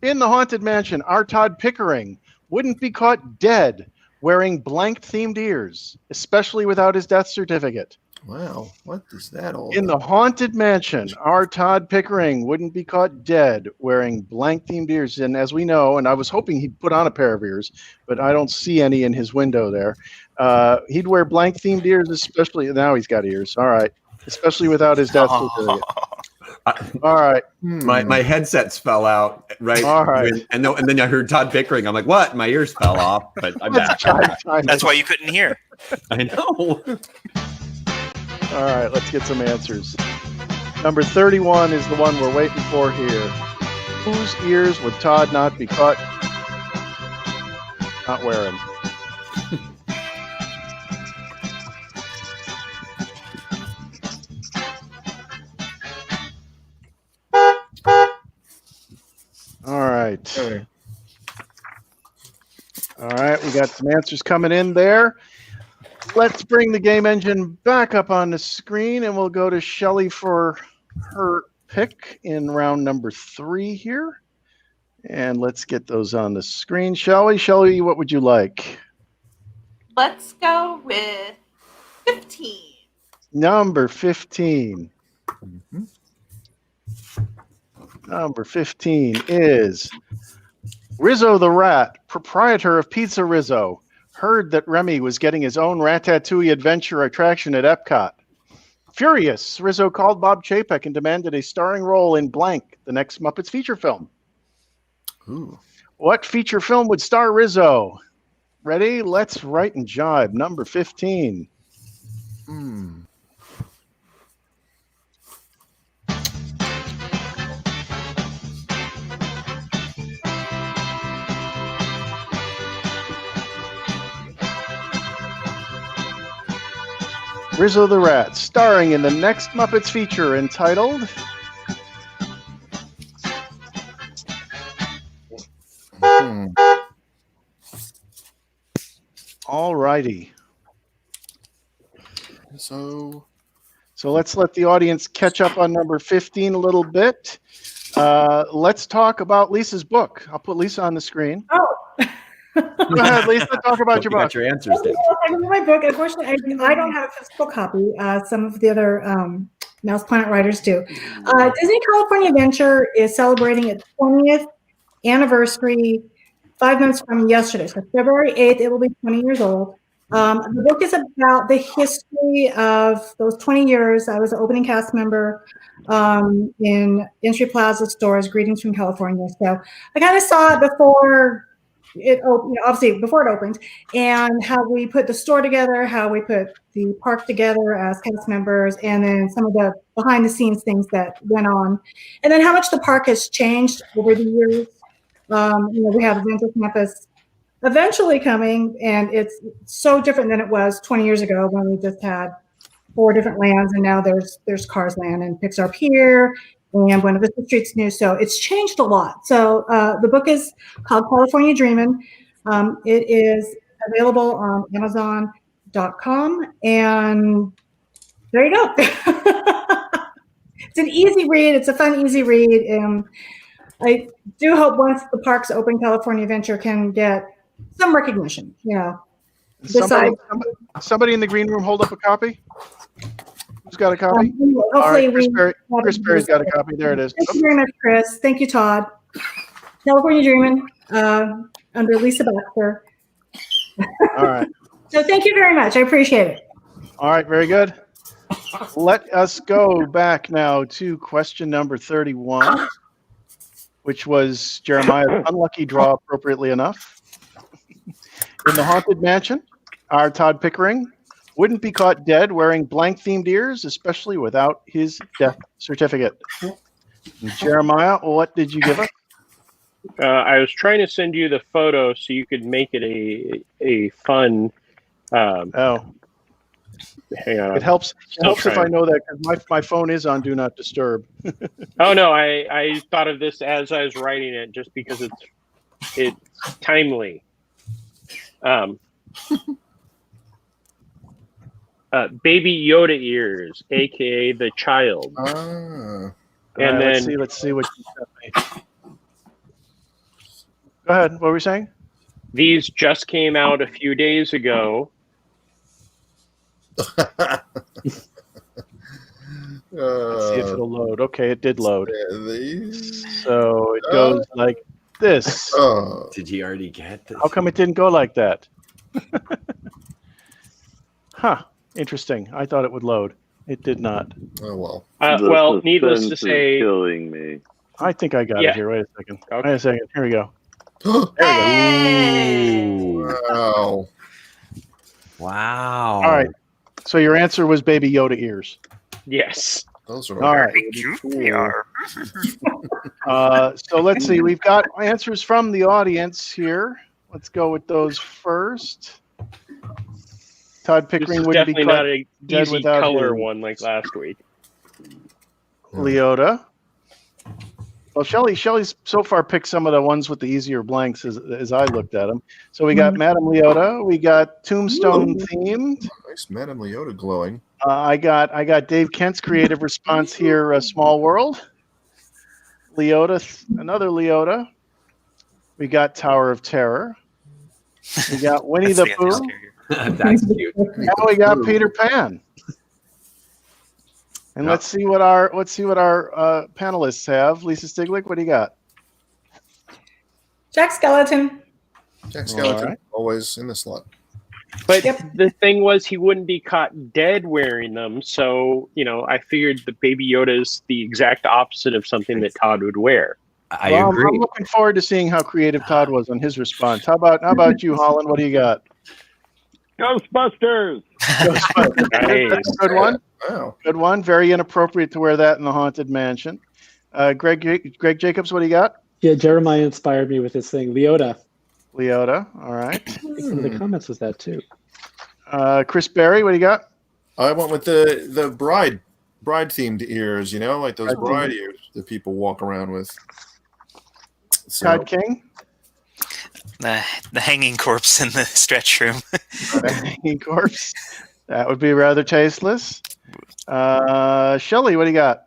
In the Haunted Mansion, our Todd Pickering wouldn't be caught dead wearing blank-themed ears, especially without his death certificate. Wow. What is that all In the Haunted Mansion, our Todd Pickering wouldn't be caught dead wearing blank-themed ears. And as we know, and I was hoping he'd put on a pair of ears, but I don't see any in his window there. He'd wear blank-themed ears, especially now he's got ears. All right. Especially without his death certificate. All right. My headsets fell out, right? All right. And then I heard Todd Pickering. I'm like, what? My ears fell off, but I'm back. That's why you couldn't hear. I know. All right, let's get some answers. Number 31 is the one we're waiting for here. Whose ears would Todd not be caught not wearing? All right. All right, we got some answers coming in there. Let's bring the game engine back up on the screen, and we'll go to Shelley for her pick in round number 3 here. And let's get those on the screen. Shelley, what would you like? Let's go with 15. Number 15. Number 15 is Rizzo the Rat, proprietor of Pizza Rizzo, heard that Remy was getting his own Ratatouille adventure attraction at Epcot. Furious, Rizzo called Bob Chapek and demanded a starring role in Blank, the next Muppets feature film. Ooh. What feature film would star Rizzo? Ready? Let's write and jibe. Number 15. Rizzo the Rat, starring in the next Muppets feature entitled All righty. So let's let the audience catch up on number 15 a little bit. Let's talk about Lisa's book. I'll put Lisa on the screen. Oh. Go ahead, Lisa. Talk about your book. Got your answers there. I read my book. Unfortunately, I don't have a physical copy. Some of the other Mouse Planet writers do. Disney California Adventure is celebrating its 20th anniversary 5 months from yesterday. So February 8th, it will be 20 years old. The book is about the history of those 20 years. I was an opening cast member in Entry Plaza stores, Greetings from California. So I kind of saw it before it opened, obviously before it opened, and how we put the store together, how we put the park together as cast members, and then some of the behind the scenes things that went on, and then how much the park has changed over the years. We have Adventure Campus eventually coming, and it's so different than it was 20 years ago when we just had 4 different lands, and now there's Cars Land and Pixar Pier and Buena Vista Street's new. So it's changed a lot. So the book is called California Dreamin'. It is available on Amazon.com, and there you go. It's an easy read. It's a fun, easy read. I do hope once the parks open, California Adventure can get some recognition, Somebody, Besides, somebody in the green room hold up a copy. Who's got a copy? anyway, All hopefully right, Chris Berry's got a copy. There it is. Thank you very much, Chris. Thank you, Todd. California Dreamin', under Lisa Baxter. All right. So thank you very much. I appreciate it. All right, very good. Let us go back now to question number 31, which was Jeremiah's unlucky draw, appropriately enough. In the Haunted Mansion, our Todd Pickering wouldn't be caught dead wearing blank-themed ears, especially without his death certificate. Jeremiah, what did you give us? I was trying to send you the photo so you could make it a fun. Hang on. It helps. It helps if I know that, because my phone is on Do Not Disturb. Oh no, I thought of this as I was writing it, just because it's timely. Baby Yoda ears, aka the child. And then let's see what you sent me. Go ahead. What were we saying? These just came out a few days ago. Let's see if it'll load. Okay, it did load. So it goes like this. Did he already get this? How come it didn't go like that? Huh. Interesting. I thought it would load. It did not. Oh, well. Well, needless to say, killing me. I think I got it here. Wait a second. Okay. Wait a second. Here we go. Wow. Wow. All right. So your answer was Baby Yoda ears. Yes. Those are all right. They are. So let's see. We've got answers from the audience here. Let's go with those first. Todd Pickering This is wouldn't be definitely not a dead easy without color his. one like last week. Leota. Well, Shelley's so far picked some of the ones with the easier blanks as I looked at them. So we got Madame Leota. We got Tombstone themed. Nice Madame Leota glowing. I got Dave Kent's creative response here. Small World. Leota, another Leota. We got Tower of Terror. We got Winnie the Pooh. That's cute. Now we got Peter Pan. And let's see what our panelists have. Lisa Stiglick, what do you got? Jack Skeleton. Jack Skeleton, always in the slot. But the thing was, he wouldn't be caught dead wearing them. So, I figured the Baby Yoda is the exact opposite of something that Todd would wear. I agree. I'm looking forward to seeing how creative Todd was on his response. How about you, Holland? What do you got? Ghostbusters. Nice. Good one. Wow. Good one. Very inappropriate to wear that in the Haunted Mansion. Greg Jacobs, what do you got? Yeah, Jeremiah inspired me with this thing. Leota. Leota. All right. I think some of the comments was that too. Chris Berry, what do you got? I went with the bride themed ears, like those bride ears that people walk around with. So, Todd King. The hanging corpse in the stretch room. The hanging corpse. That would be rather tasteless. Shelley, what do you got?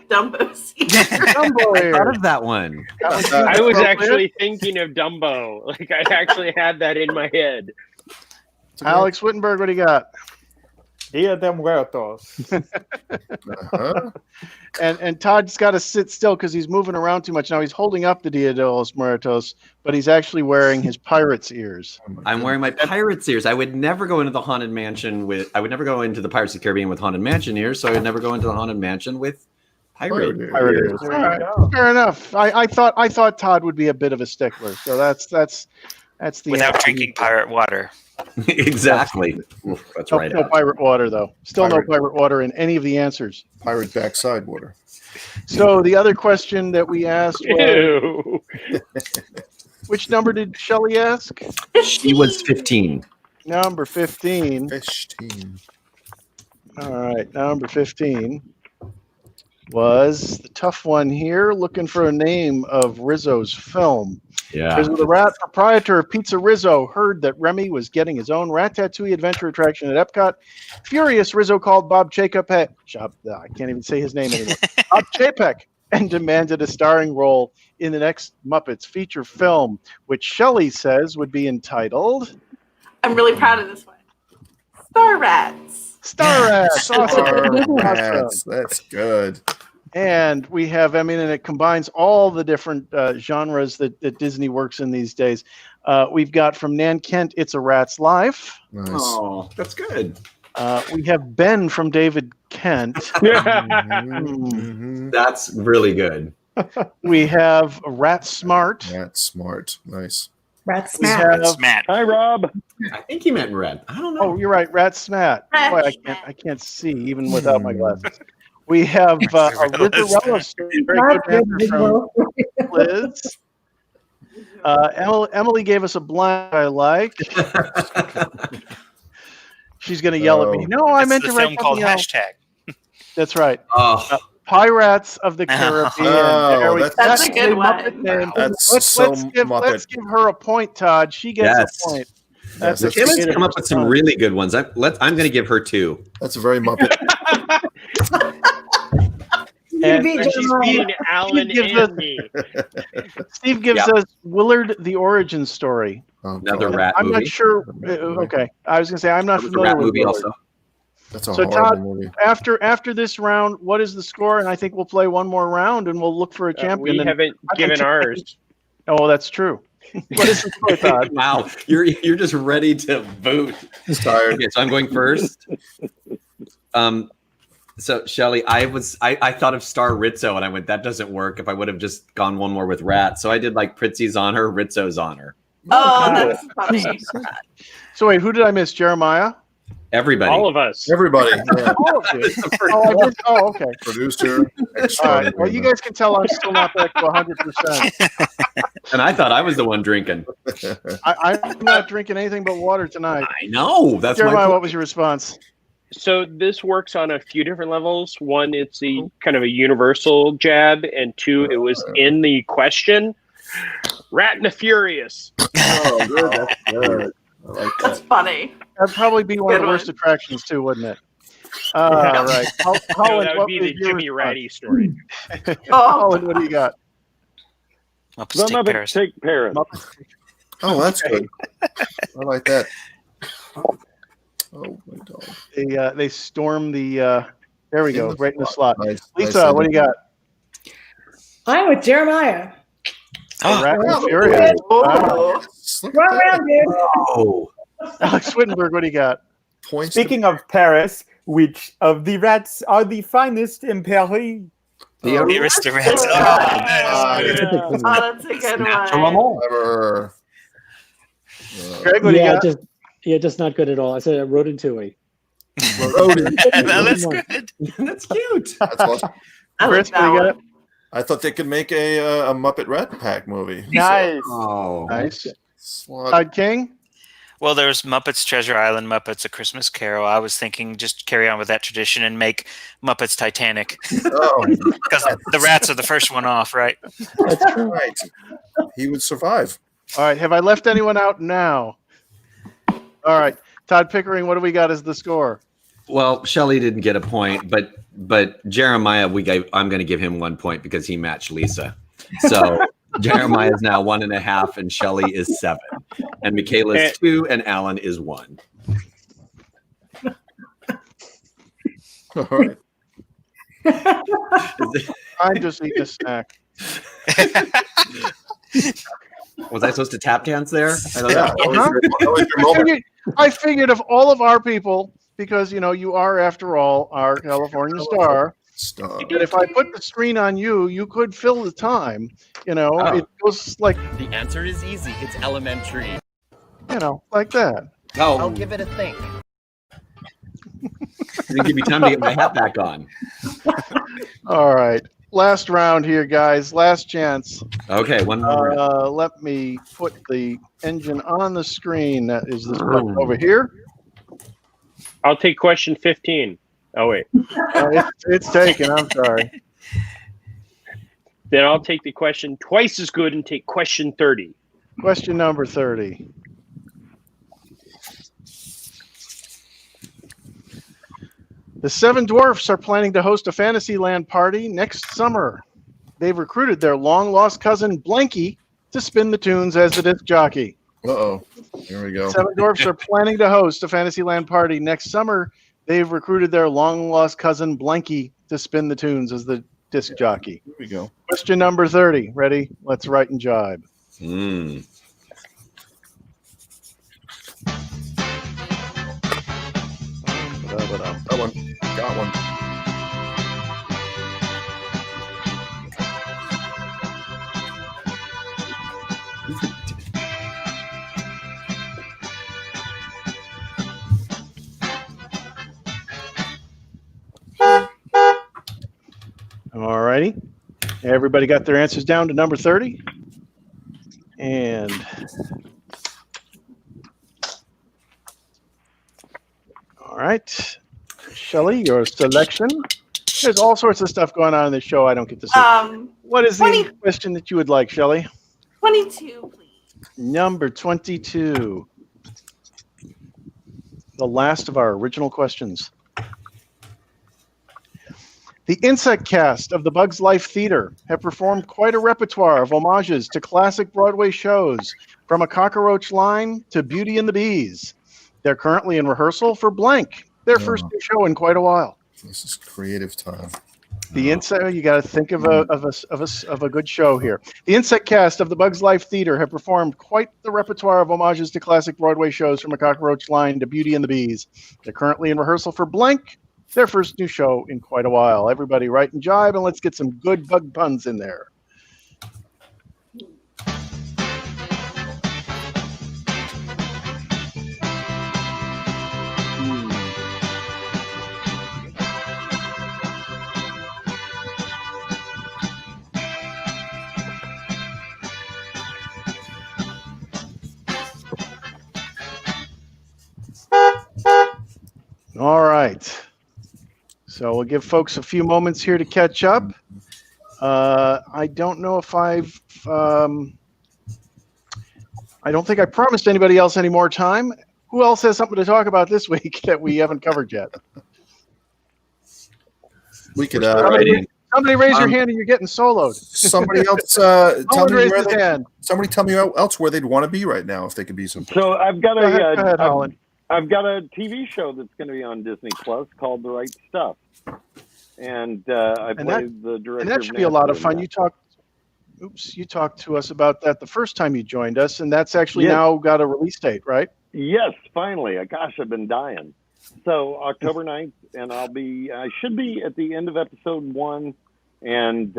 Dumbo's Dumbo I ears. thought of that one. I was actually thinking of Dumbo. Like, I actually had that in my head. Alex Wittenberg, what do you got? Dia de Muertos. And Todd's got to sit still because he's moving around too much. Now he's holding up the Dia de los Muertos, but he's actually wearing his pirate's ears. I'm wearing my pirate's ears. I would never go into the Haunted Mansion I would never go into the Pirates of the Caribbean with Haunted Mansion ears, so I would never go into the Haunted Mansion with pirate ears. All right. Fair enough. I thought Todd would be a bit of a stickler, so that's the Without answer. drinking pirate water. Exactly. That's right. No pirate water, though. Still no pirate water in any of the answers. Pirate backside water. So the other question that we asked was, which number did Shelley ask? She was 15. Number 15. 15. All right, number 15 was the tough one here, looking for a name of Rizzo's film. Yeah. Because the rat proprietor of Pizza Rizzo heard that Remy was getting his own Ratatouille adventure attraction at Epcot. Furious, Rizzo called Bob Chapek. I can't even say his name anymore. Bob Chapek and demanded a starring role in the next Muppets feature film, which Shelley says would be entitled... I'm really proud of this one. Star Rats. Star Rats. Awesome. Rats. That's good. And we have, and it combines all the different genres that Disney works in these days. We've got from Nan Kent, It's a Rat's Life. Nice. Oh, that's good. We have Ben from David Kent. That's really good. We have Rat Smart. Rat Smart. Nice. Rat We Smack. have, Hi, Rob. I think he meant red. I don't know. oh, you're right, Rat Smat. Boy, I can't see even without my glasses. We have a Rizarella story, very good answer from Liz. Emily gave us a blank I like. She's going to yell at me. No, I meant to the write film called something else. Hashtag. That's right. Oh, Pirates of the Caribbean. Oh, There we- that's a good the Muppet one. name. That's so let's Muppet. give her a point, Todd. She gets Yes. a point. Yes, That's Kayla's a come up with some really good ones. I'm going to give her 2. That's a very Muppet. And beat She's Jeremiah. beating Alan gives us- and me. Steve gives us Willard the Origin Story. Oh, Another God. rat I'm movie. not sure. Okay, I was going to say I'm not There was a familiar rat with movie Willard. also. That's a So, horrible Todd, movie. After this round, what is the score? And I think we'll play one more round, and we'll look for a champion. We And- haven't given ours. Oh, that's true. What is the score, Todd? Wow, you're just ready to boot. He's tired. Okay, so I'm going first. So Shelley, I thought of Star Rizzo, and I went, that doesn't work. If I would have just gone one more with Rat, so I did like Pritzi's honor, Rizzo's honor. Oh, that's funny. So wait, who did I miss? Jeremiah? Everybody. All of us. Everybody. Yeah. All of you. Oh, okay. Producer. All right. Well, you guys can tell I'm still not back to 100%. And I thought I was the one drinking. I'm not drinking anything but water tonight. I know. That's my Jeremiah, point. what was your response? So this works on a few different levels. One, it's a kind of a universal jab, and 2, it was in the question. Rat and the Furious. Oh, good. That's good. I like That's that. funny. That'd probably be one of the Good worst one. attractions too, wouldn't it? All right. No, Holland, that what would be was the your Jimmy response? Ratty story. Oh, Holland, what do you got? Muppets The Take Muppet Paris. Take Paris. Oh, that's good. I like that. Oh, my dog. They storm the. There we go, right in the slot. Nice. Lisa, Nice. what do you got? I'm with Jeremiah. Rat and wow. Furious. Wow. oh. Look at Run that. around, dude. Oh, Alex Wittenberg, what do you got? Points. Speaking of Paris, which of the rats are the finest in Paris? the Oh, Aristocrats. Oh, that's a good one. Clever. Greg, what do you Yeah, got? just not good at all. I said Rodentouille. Rodent. That's good. that's cute. That's awesome. I like Chris, what that do you got? one. I thought they could make a Muppet Rat Pack movie. Nice. Oh, Nice. Slot. Todd King? Well, there's Muppets Treasure Island, Muppets A Christmas Carol. I was thinking just carry on with that tradition and make Muppets Titanic. Oh, Because the rats are the first one off, right? That's true. right. He would survive. All right. Have I left anyone out now? All right. Todd Pickering, what do we got as the score? Well, Shelley didn't get a point, but Jeremiah, I'm going to give him 1 point because he matched Lisa. So Jeremiah is now 1.5, and Shelley is 7, and Michaela is 2, and Alan is 1. All right. I'm just eating a snack. Was I supposed to tap dance there? I thought Yeah, that that was Huh? your- that was your moment. I figured of all of our people, because you are after all our California star, Stop. that if I put the screen on you, you could fill the time. It goes like The answer is easy. It's elementary. like that. I'll Oh, give it a think. didn't give me time to get my hat back on. All right. Last round here, guys. Last chance. Okay, one more. Let me put the engine on the screen. That is this button over here. I'll take question 15. Oh, wait. It's taken. I'm sorry. Then I'll take the question twice as good and take question 30. Question number 30. The Seven Dwarfs are planning to host a Fantasyland party next summer. they've recruited their long-lost cousin Blanky to spin the tunes as the disc jockey. Uh-oh. Here we go. Seven Dwarfs are planning to host a Fantasyland party next summer. They've recruited their long-lost cousin Blanky to spin the tunes as the disc jockey. Here we go. Question number 30. Ready? Let's write and jibe. That one. Got one. All righty. Everybody got their answers down to number 30? And all right. Shelley, your selection. There's all sorts of stuff going on in this show I don't get to see. What is the question that you would like, Shelley? 22, please. Number 22. The last of our original questions. The Insect cast of the Bugs Life Theater have performed quite a repertoire of homages to classic Broadway shows, from A Cockroach Line to Beauty and the Bees. They're currently in rehearsal for Blank, their first new show in quite a while. This is creative time. The Insect, you got to think of a good show here. The Insect cast of the Bugs Life Theater have performed quite the repertoire of homages to classic Broadway shows, from A Cockroach Line to Beauty and the Bees. They're currently in rehearsal for Blank, their first new show in quite a while. Everybody write and jibe, and let's get some good bug puns in there. All right. So we'll give folks a few moments here to catch up. I don't know if I don't think I promised anybody else any more time. Who else has something to talk about this week that we haven't covered yet? We could. Somebody raise your hand and you're getting soloed. Somebody else somebody tell me else where they'd want to be right now if they could be some. So I've got Go ahead, Holland. I've got a TV show that's going to be on Disney Plus called The Right Stuff, and I play the director. And that should be a lot of fun. You talked to us about that the first time you joined us, and that's actually now got a release date, right? Yes, finally. Gosh, I've been dying. So October 9th, and I should be at the end of episode 1, and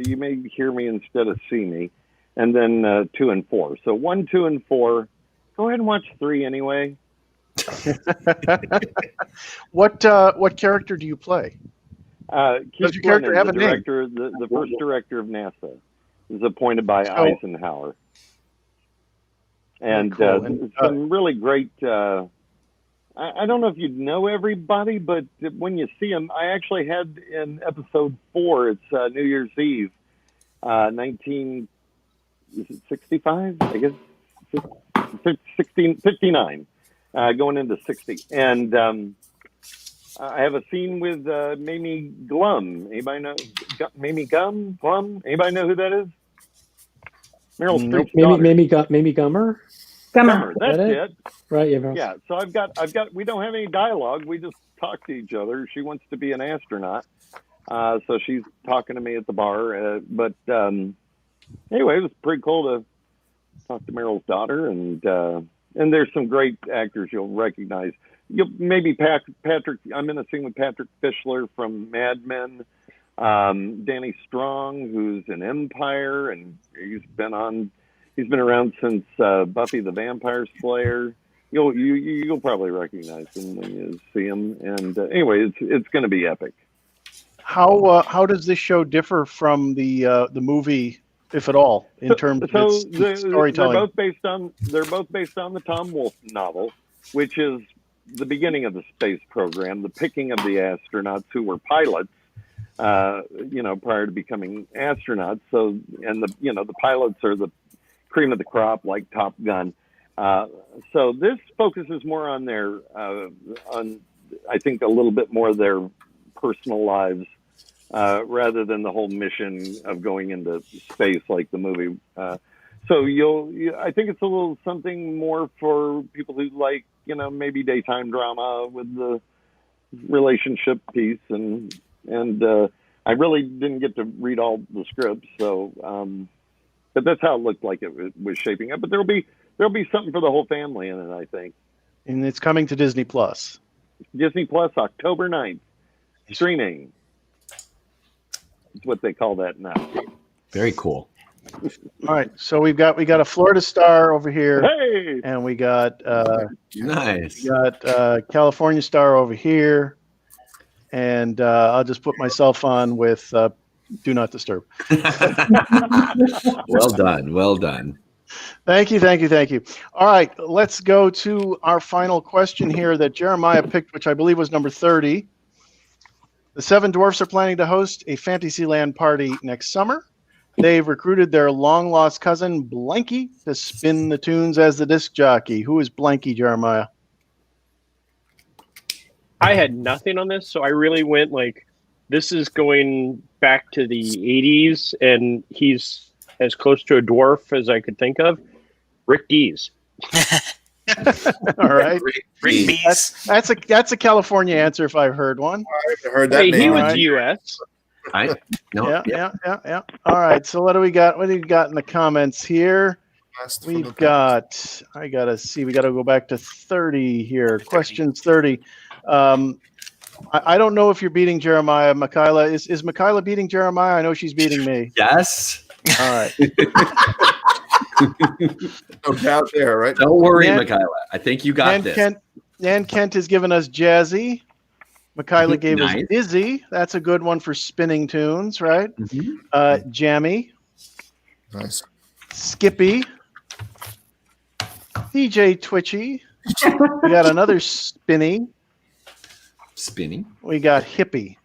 you may hear me instead of see me, and then 2 and 4. So 1, 2, and 4. Go ahead and watch 3 anyway. What character do you play? Does your character have a name? The first director of NASA is appointed by Eisenhower, and some really great. I don't know if you know everybody, but when you see them, I actually had in episode 4. It's New Year's Eve, 1965, I guess, 59. Going into 60. And I have a scene with Mamie Glum. Anybody know Mamie Glum? Anybody know who that is? Meryl Streep's daughter. Mamie Gummer? Gummer, that's it. Right, yeah. So I've got. We don't have any dialogue. We just talk to each other. She wants to be an astronaut, so she's talking to me at the bar. But anyway, it was pretty cool to talk to Meryl's daughter, and there's some great actors you'll recognize. Maybe Patrick. I'm in a scene with Patrick Fischler from Mad Men. Danny Strong, who's in Empire, and he's been around since Buffy the Vampire Slayer. You'll probably recognize him when you see him. And anyway, it's going to be epic. How does this show differ from the movie, if at all, in terms of its storytelling? They're both based on the Tom Wolfe novel, which is the beginning of the space program, the picking of the astronauts who were pilots, prior to becoming astronauts. So, and the pilots are the cream of the crop, like Top Gun. So this focuses more on I think a little bit more of their personal lives, rather than the whole mission of going into space like the movie. So I think it's a little something more for people who like, maybe daytime drama with the relationship piece, and I really didn't get to read all the scripts, so but that's how it looked like it was shaping up. But there'll be something for the whole family in it, I think. And it's coming to Disney Plus. Disney Plus, October 9th, streaming. That's what they call that now. Very cool. All right, so we got a Florida star over here, Hey, and we got Nice. we got California star over here, and I'll just put myself on with Do Not Disturb. Well done. Well done. Thank you. All right, let's go to our final question here that Jeremiah picked, which I believe was number 30. The Seven Dwarfs are planning to host a Fantasyland party next summer. They've recruited their long-lost cousin, Blanky, to spin the tunes as the disc jockey. Who is Blanky, Jeremiah? I had nothing on this, so I really went this is going back to the 80s, and he's as close to a dwarf as I could think of. Rick Dees. All right. Rick Bees. That's a California answer if I've heard one. I've heard that Hey, he name. was Right. U.S. Yeah. All right. So what do we got? What do you got in the comments here? We've got. I gotta see. We gotta go back to 30 here. Questions 30. I don't know if you're beating Jeremiah. Michaela is Michaela beating Jeremiah? I know she's beating me. Yes. All right. No doubt there, right? Don't worry, Nan- Michaela. I think you got this. Kent has given us Jazzy. Michaela gave us Nice. Dizzy. That's a good one for spinning tunes, right? Jammy, Nice. Skippy, DJ Twitchy. We got another Spinny. Spinning. We got Hippie.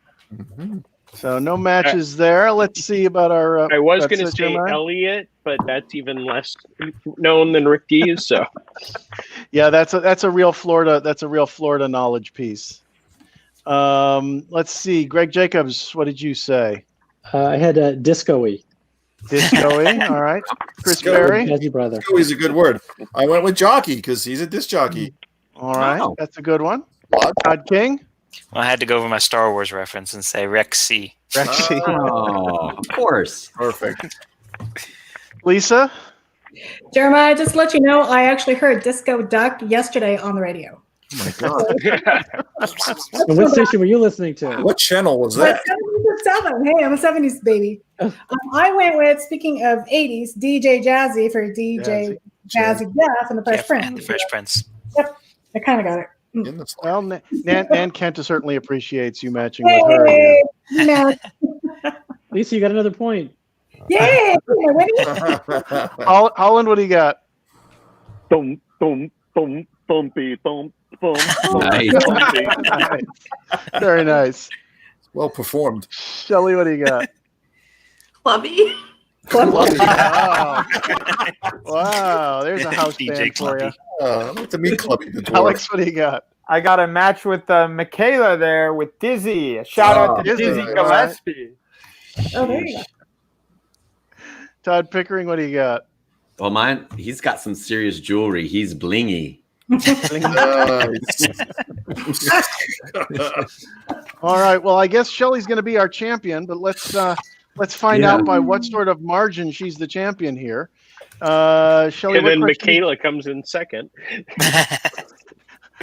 So no matches there. Let's see about our. I was that's going to it, say Jeremiah? Elliot, but that's even less known than Rick Dees. So Yeah, that's a real Florida. That's a real Florida knowledge piece. Let's see. Greg Jacobs, what did you say? I had Disco-y. Disco-y. All right. Chris Disco-y. Berry. Jazzy brother. Is a good word. I went with jockey because he's a disc jockey. All right. Wow. That's a good one. Todd King. Well, I had to go over my Star Wars reference and say Rexy. Rexy. Oh, of course. Perfect. Lisa. Jeremiah, just to let you know, I actually heard Disco Duck yesterday on the radio. Oh my God. And what station were you listening to? What channel was But that? 70s. Hey, I'm a 70s baby. I went with, speaking of 80s, DJ Jazzy for DJ Jazzy Jeff and the Fresh Prince. The Fresh Prince. Yep, I kind of got it. Well, Nan Kent certainly appreciates you matching with her. Yay! No. Lisa, you got another point. Yay! Holland, what do you got? Thump, thump, thump, thumpy, thump, thump, thump, Nice. thumpy. Very nice. Well performed. Shelley, what do you got? Clubby. Wow, there's a house DJ band for you. I'd like to meet Clubby the Dwarf. Alex, what do you got? I got a match with Michaela there with Dizzy. A shout out to Dizzy, Dizzy all right. Gillespie. Oh, there you go. Todd Pickering, what do you got? Well, mine, he's got some serious jewelry. He's blingy. All right. Well, I guess Shelley's going to be our champion, but let's find out by what sort of margin she's the champion here. Shelley, and then what question- Michaela comes in second.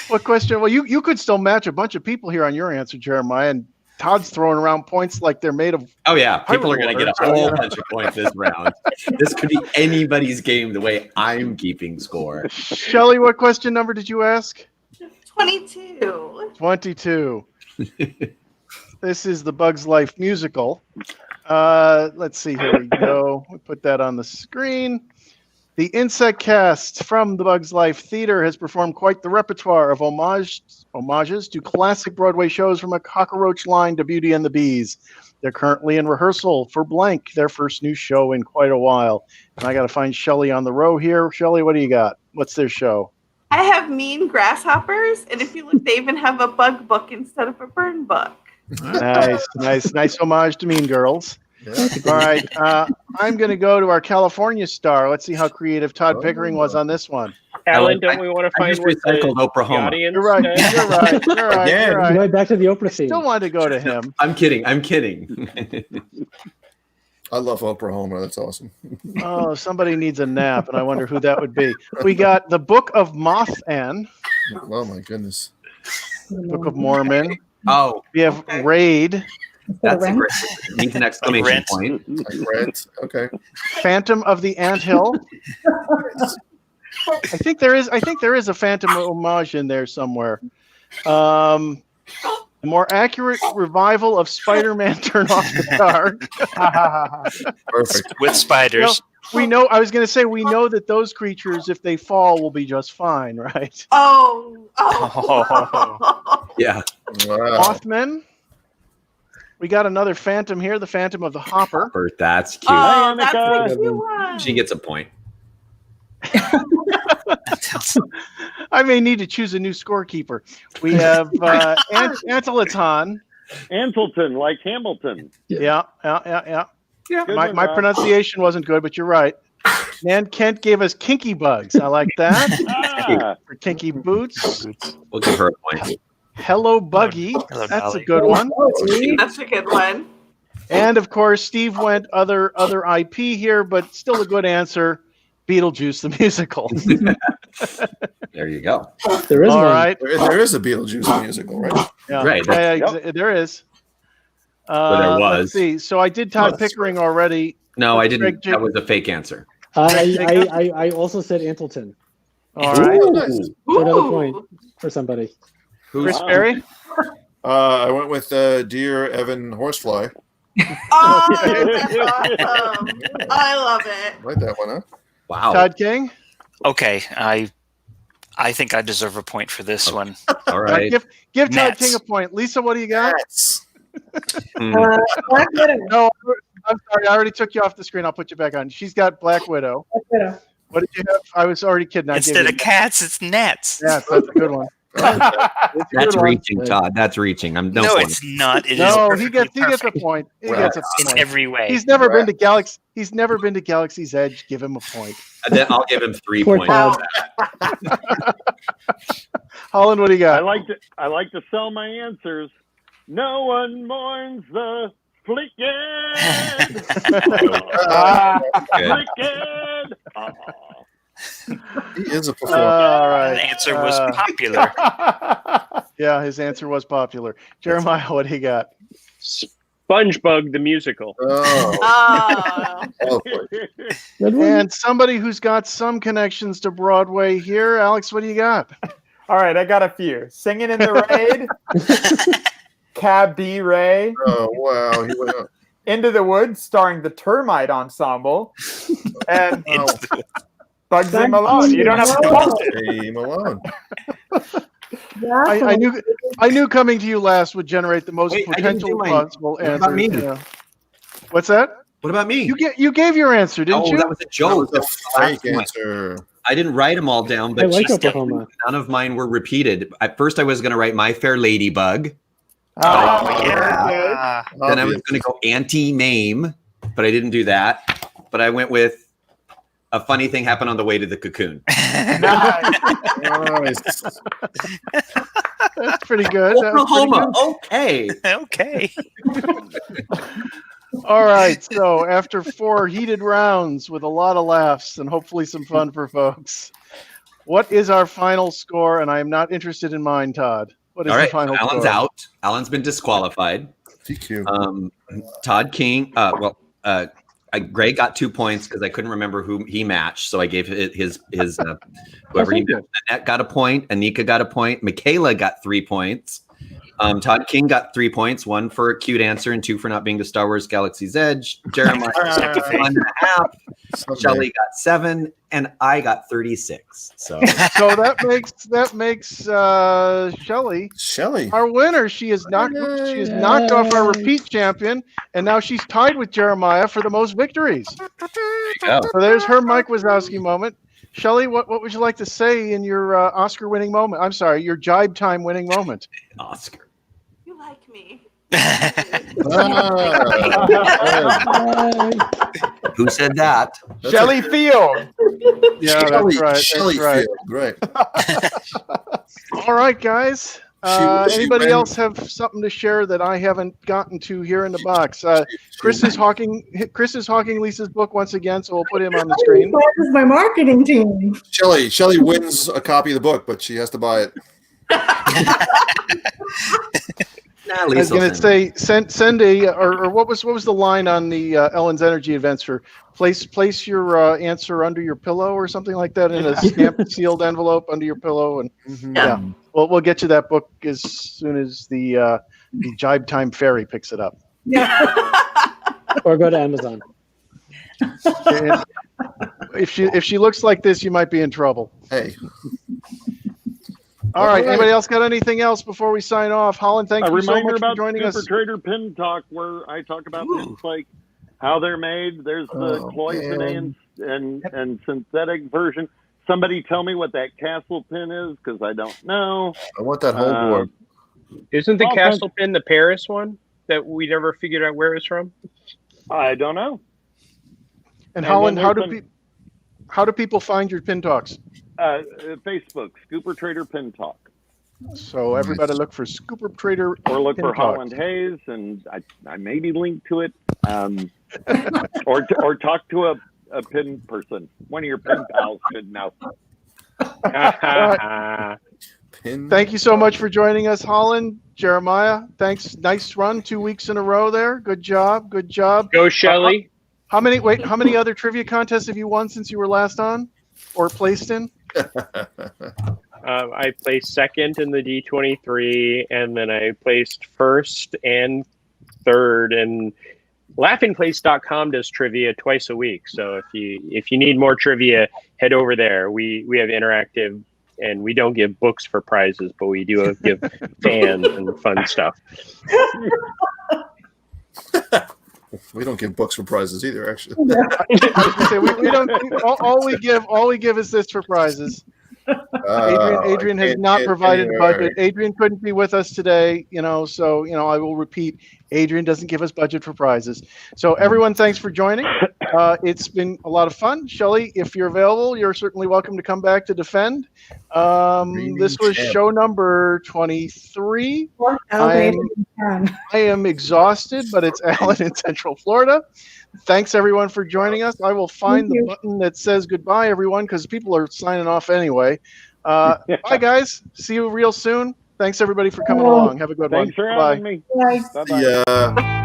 What question? Well, you could still match a bunch of people here on your answer, Jeremiah, and Todd's throwing around points like they're made of. Oh yeah, people are going to get a whole water. bunch of points this round. This could be anybody's game the way I'm keeping score. Shelley, what question number did you ask? 22. 22. This is the Bugs Life musical. Let's see. Here we go. We put that on the screen. The Insect Cast from the Bugs Life Theater has performed quite the repertoire of homages to classic Broadway shows from A Cockroach Line to Beauty and the Bees. They're currently in rehearsal for Blank, their first new show in quite a while. And I got to find Shelley on the row here. Shelley, what do you got? What's their show? I have Mean Grasshoppers, and if you look, they even have a bug book instead of a burn book. Nice homage to Mean Girls. Yeah. All right, I'm going to go to our California star. Let's see how creative Todd Pickering was on this one. Alan, don't we want to I find just what recycled the Oklahoma. audience You're right. said? You're right. You're right. Again. You're right. Right back to the Oprah theme. Still wanted to go to him. I'm kidding. I love Oklahoma. That's awesome. Oh, somebody needs a nap, and I wonder who that would be. We got the Book of Moth-An, Oh my goodness. Book of Mormon. Oh, We have Raid, that's a great. Needs an exclamation Rent. point. Like Rent. Okay. Phantom of the Anthill. I think there is a Phantom homage in there somewhere. A more accurate revival of Spider-Man Turn Off the Car. Perfect. With spiders. We know. I was going to say we know that those creatures, if they fall, will be just fine, right? Oh. Yeah. Wow. Mothman. We got another Phantom here, the Phantom of the Hopper. Bert, that's cute. Oh, that's Annika. a cute one. She gets a point. I may need to choose a new scorekeeper. We have Anteleton. Antleton, like Hamilton. Yeah. Good My one, Rob. pronunciation wasn't good, but you're right. And Kent gave us Kinky Bugs. I like that. Ah, For Kinky Boots. We'll give her a point. Hello Buggy. Hello, That's Dolly. a good one. That's a good one. And of course, Steve went other IP here, but still a good answer. Beetlejuice the musical. There you go. There is All one. right. There is a Beetlejuice musical, right? Yeah. Right, There is. there was. Let's see. So I did Todd that's Pickering already. No, I Greg didn't. Jig- That was a fake answer. I also said Antleton. All right. Ooh, nice. For another Ooh. point for somebody. Chris Wow. Berry. I went with Dear Evan Horsefly. Oh, that's awesome. I love it. Like that one, huh? Wow. Todd King. Okay, I think I deserve a point for this one. All right. Give Todd Nets. King a point. Lisa, what do you got? Yes. Black Widow. No, I'm sorry. I already took you off the screen. I'll put you back on. She's got Black Widow. Black Widow. What did you have? I was already kidding. I Instead gave of cats, it's nets. you, that's a good one. It's a That's good one. reaching, Todd. That's reaching. I'm No, point. it's not. It is No, he perfectly gets a perfect point. He Wow. gets a in point. every way. He's never been to Galaxy. He's never been to Galaxy's Edge. Give him a point. And then I'll give him 3 Poor points. Todd. Holland, what do you I got? like to sell my answers. No one mourns the flickhead. Good. Flickhead. Oh. He is a performer. All right. The answer was popular. Yeah, his answer was popular. Jeremiah, what do you got? SpongeBob the musical. Oh, Oh. oh boy. Good one. And somebody who's got some connections to Broadway here. Alex, what do you got? All right, I got a few. Singing in the Raid, Cabaret, Ray, Oh, wow. He went up. Into the Woods, starring the Termite Ensemble, and Oh, Bugsy Malone. You don't have to watch it. Hey, Malone. I knew coming to you last would generate the most Wait, I didn't potential do mine. possible What answer. about me? Yeah. What's that? What about me? You gave your answer, didn't Oh, you? that was a That joke. was a fake answer. I didn't write them all down, I but like she Oklahoma. none of mine were repeated. At first, I was going to write My Fair Ladybug. Oh, Yeah. Then I was going to go anti-name, but I didn't do that. But I went with a funny thing happened on the way to the cocoon. Nice. That's pretty good. That was pretty Oklahoma. good. Okay. Okay. All right. So after 4 heated rounds with a lot of laughs and hopefully some fun for folks, what is our final score? And I am not interested in mine, Todd. What is All the right. final Alan's score? out. Alan's been disqualified. TQ. Todd King. Greg got 2 points because I couldn't remember who he matched, so I gave his whoever he thank you. matched. Annette got a point. Anika got a point. Michaela got 3 points. Todd King got 3 points, 1 for a cute answer and 2 for not being to Star Wars Galaxy's Edge. Jeremiah got 1.5. Shelley got 7, and I got 36. So So that makes Shelley our winner. She is knocked off our repeat champion, and now she's tied with Jeremiah for the most victories. there you go. So there's her Mike Wazowski moment. Shelley, what would you like to say in your Oscar winning moment? I'm sorry, your Jibe Time winning moment. Oscar. You like me. Who said that? Shelley Field. Yeah, Shelley, that's right. Shelley That's right. Field, right. All right, guys. She Anybody went- else have something to share that I haven't gotten to here in the box? Chris is hawking Lisa's book once again, so we'll put him on the screen. This is my marketing team. Shelley wins a copy of the book, but she has to buy it. Nah, I was Lisa will going to send say send a or what was the line on the Ellen's Energy Adventure? Place your answer under your pillow or something like that in a stamped sealed envelope under your pillow, and yeah, we'll get you that book as soon as the Jibe Time Ferry picks it up. Or go to Amazon. And if she looks like this, you might be in trouble. Hey. All right. Anybody else got anything else before we sign off? Holland, thank you so much for about joining Super us. Trader Pin Talk, where I talk about pins like how they're made. There's the cloisonné and synthetic version. Somebody tell me what that castle pin is, because I don't know. I want that whole board. Isn't the castle pin the Paris one that we never figured out where it's from? I don't know. And Holland, how do people find your pin talks? Facebook, Scooper Trader Pin Talk. So everybody look for Scooper Trader or look Pin for Talk. Holland Hayes, and I maybe link to it. Or talk to a pin person. One of your pin pals should know. Thank you so much for joining us, Holland. Jeremiah, thanks. Nice run, 2 weeks in a row there. Good job. Good job. Go, Shelley. How many other trivia contests have you won since you were last on or placed in? I placed second in the D23, and then I placed first and third. And laughingplace.com does trivia twice a week. So if you need more trivia, head over there. We have interactive, and we don't give books for prizes, but we do give fans and fun stuff. We don't give books for prizes either, actually. we don't. All we give is this for prizes. Adrian has not provided a budget. Adrian couldn't be with us today, so I will repeat, Adrian doesn't give us budget for prizes. So everyone, thanks for joining. It's been a lot of fun. Shelley, if you're available, you're certainly welcome to come back to defend. This was show number 23. I am exhausted, but it's Alan in Central Florida. Thanks everyone for joining us. I will find the button that says goodbye, everyone, because people are signing off anyway. Bye, guys. See you real soon. Thanks everybody for coming along. Have a good one. Thanks for having me. Bye. Bye-bye.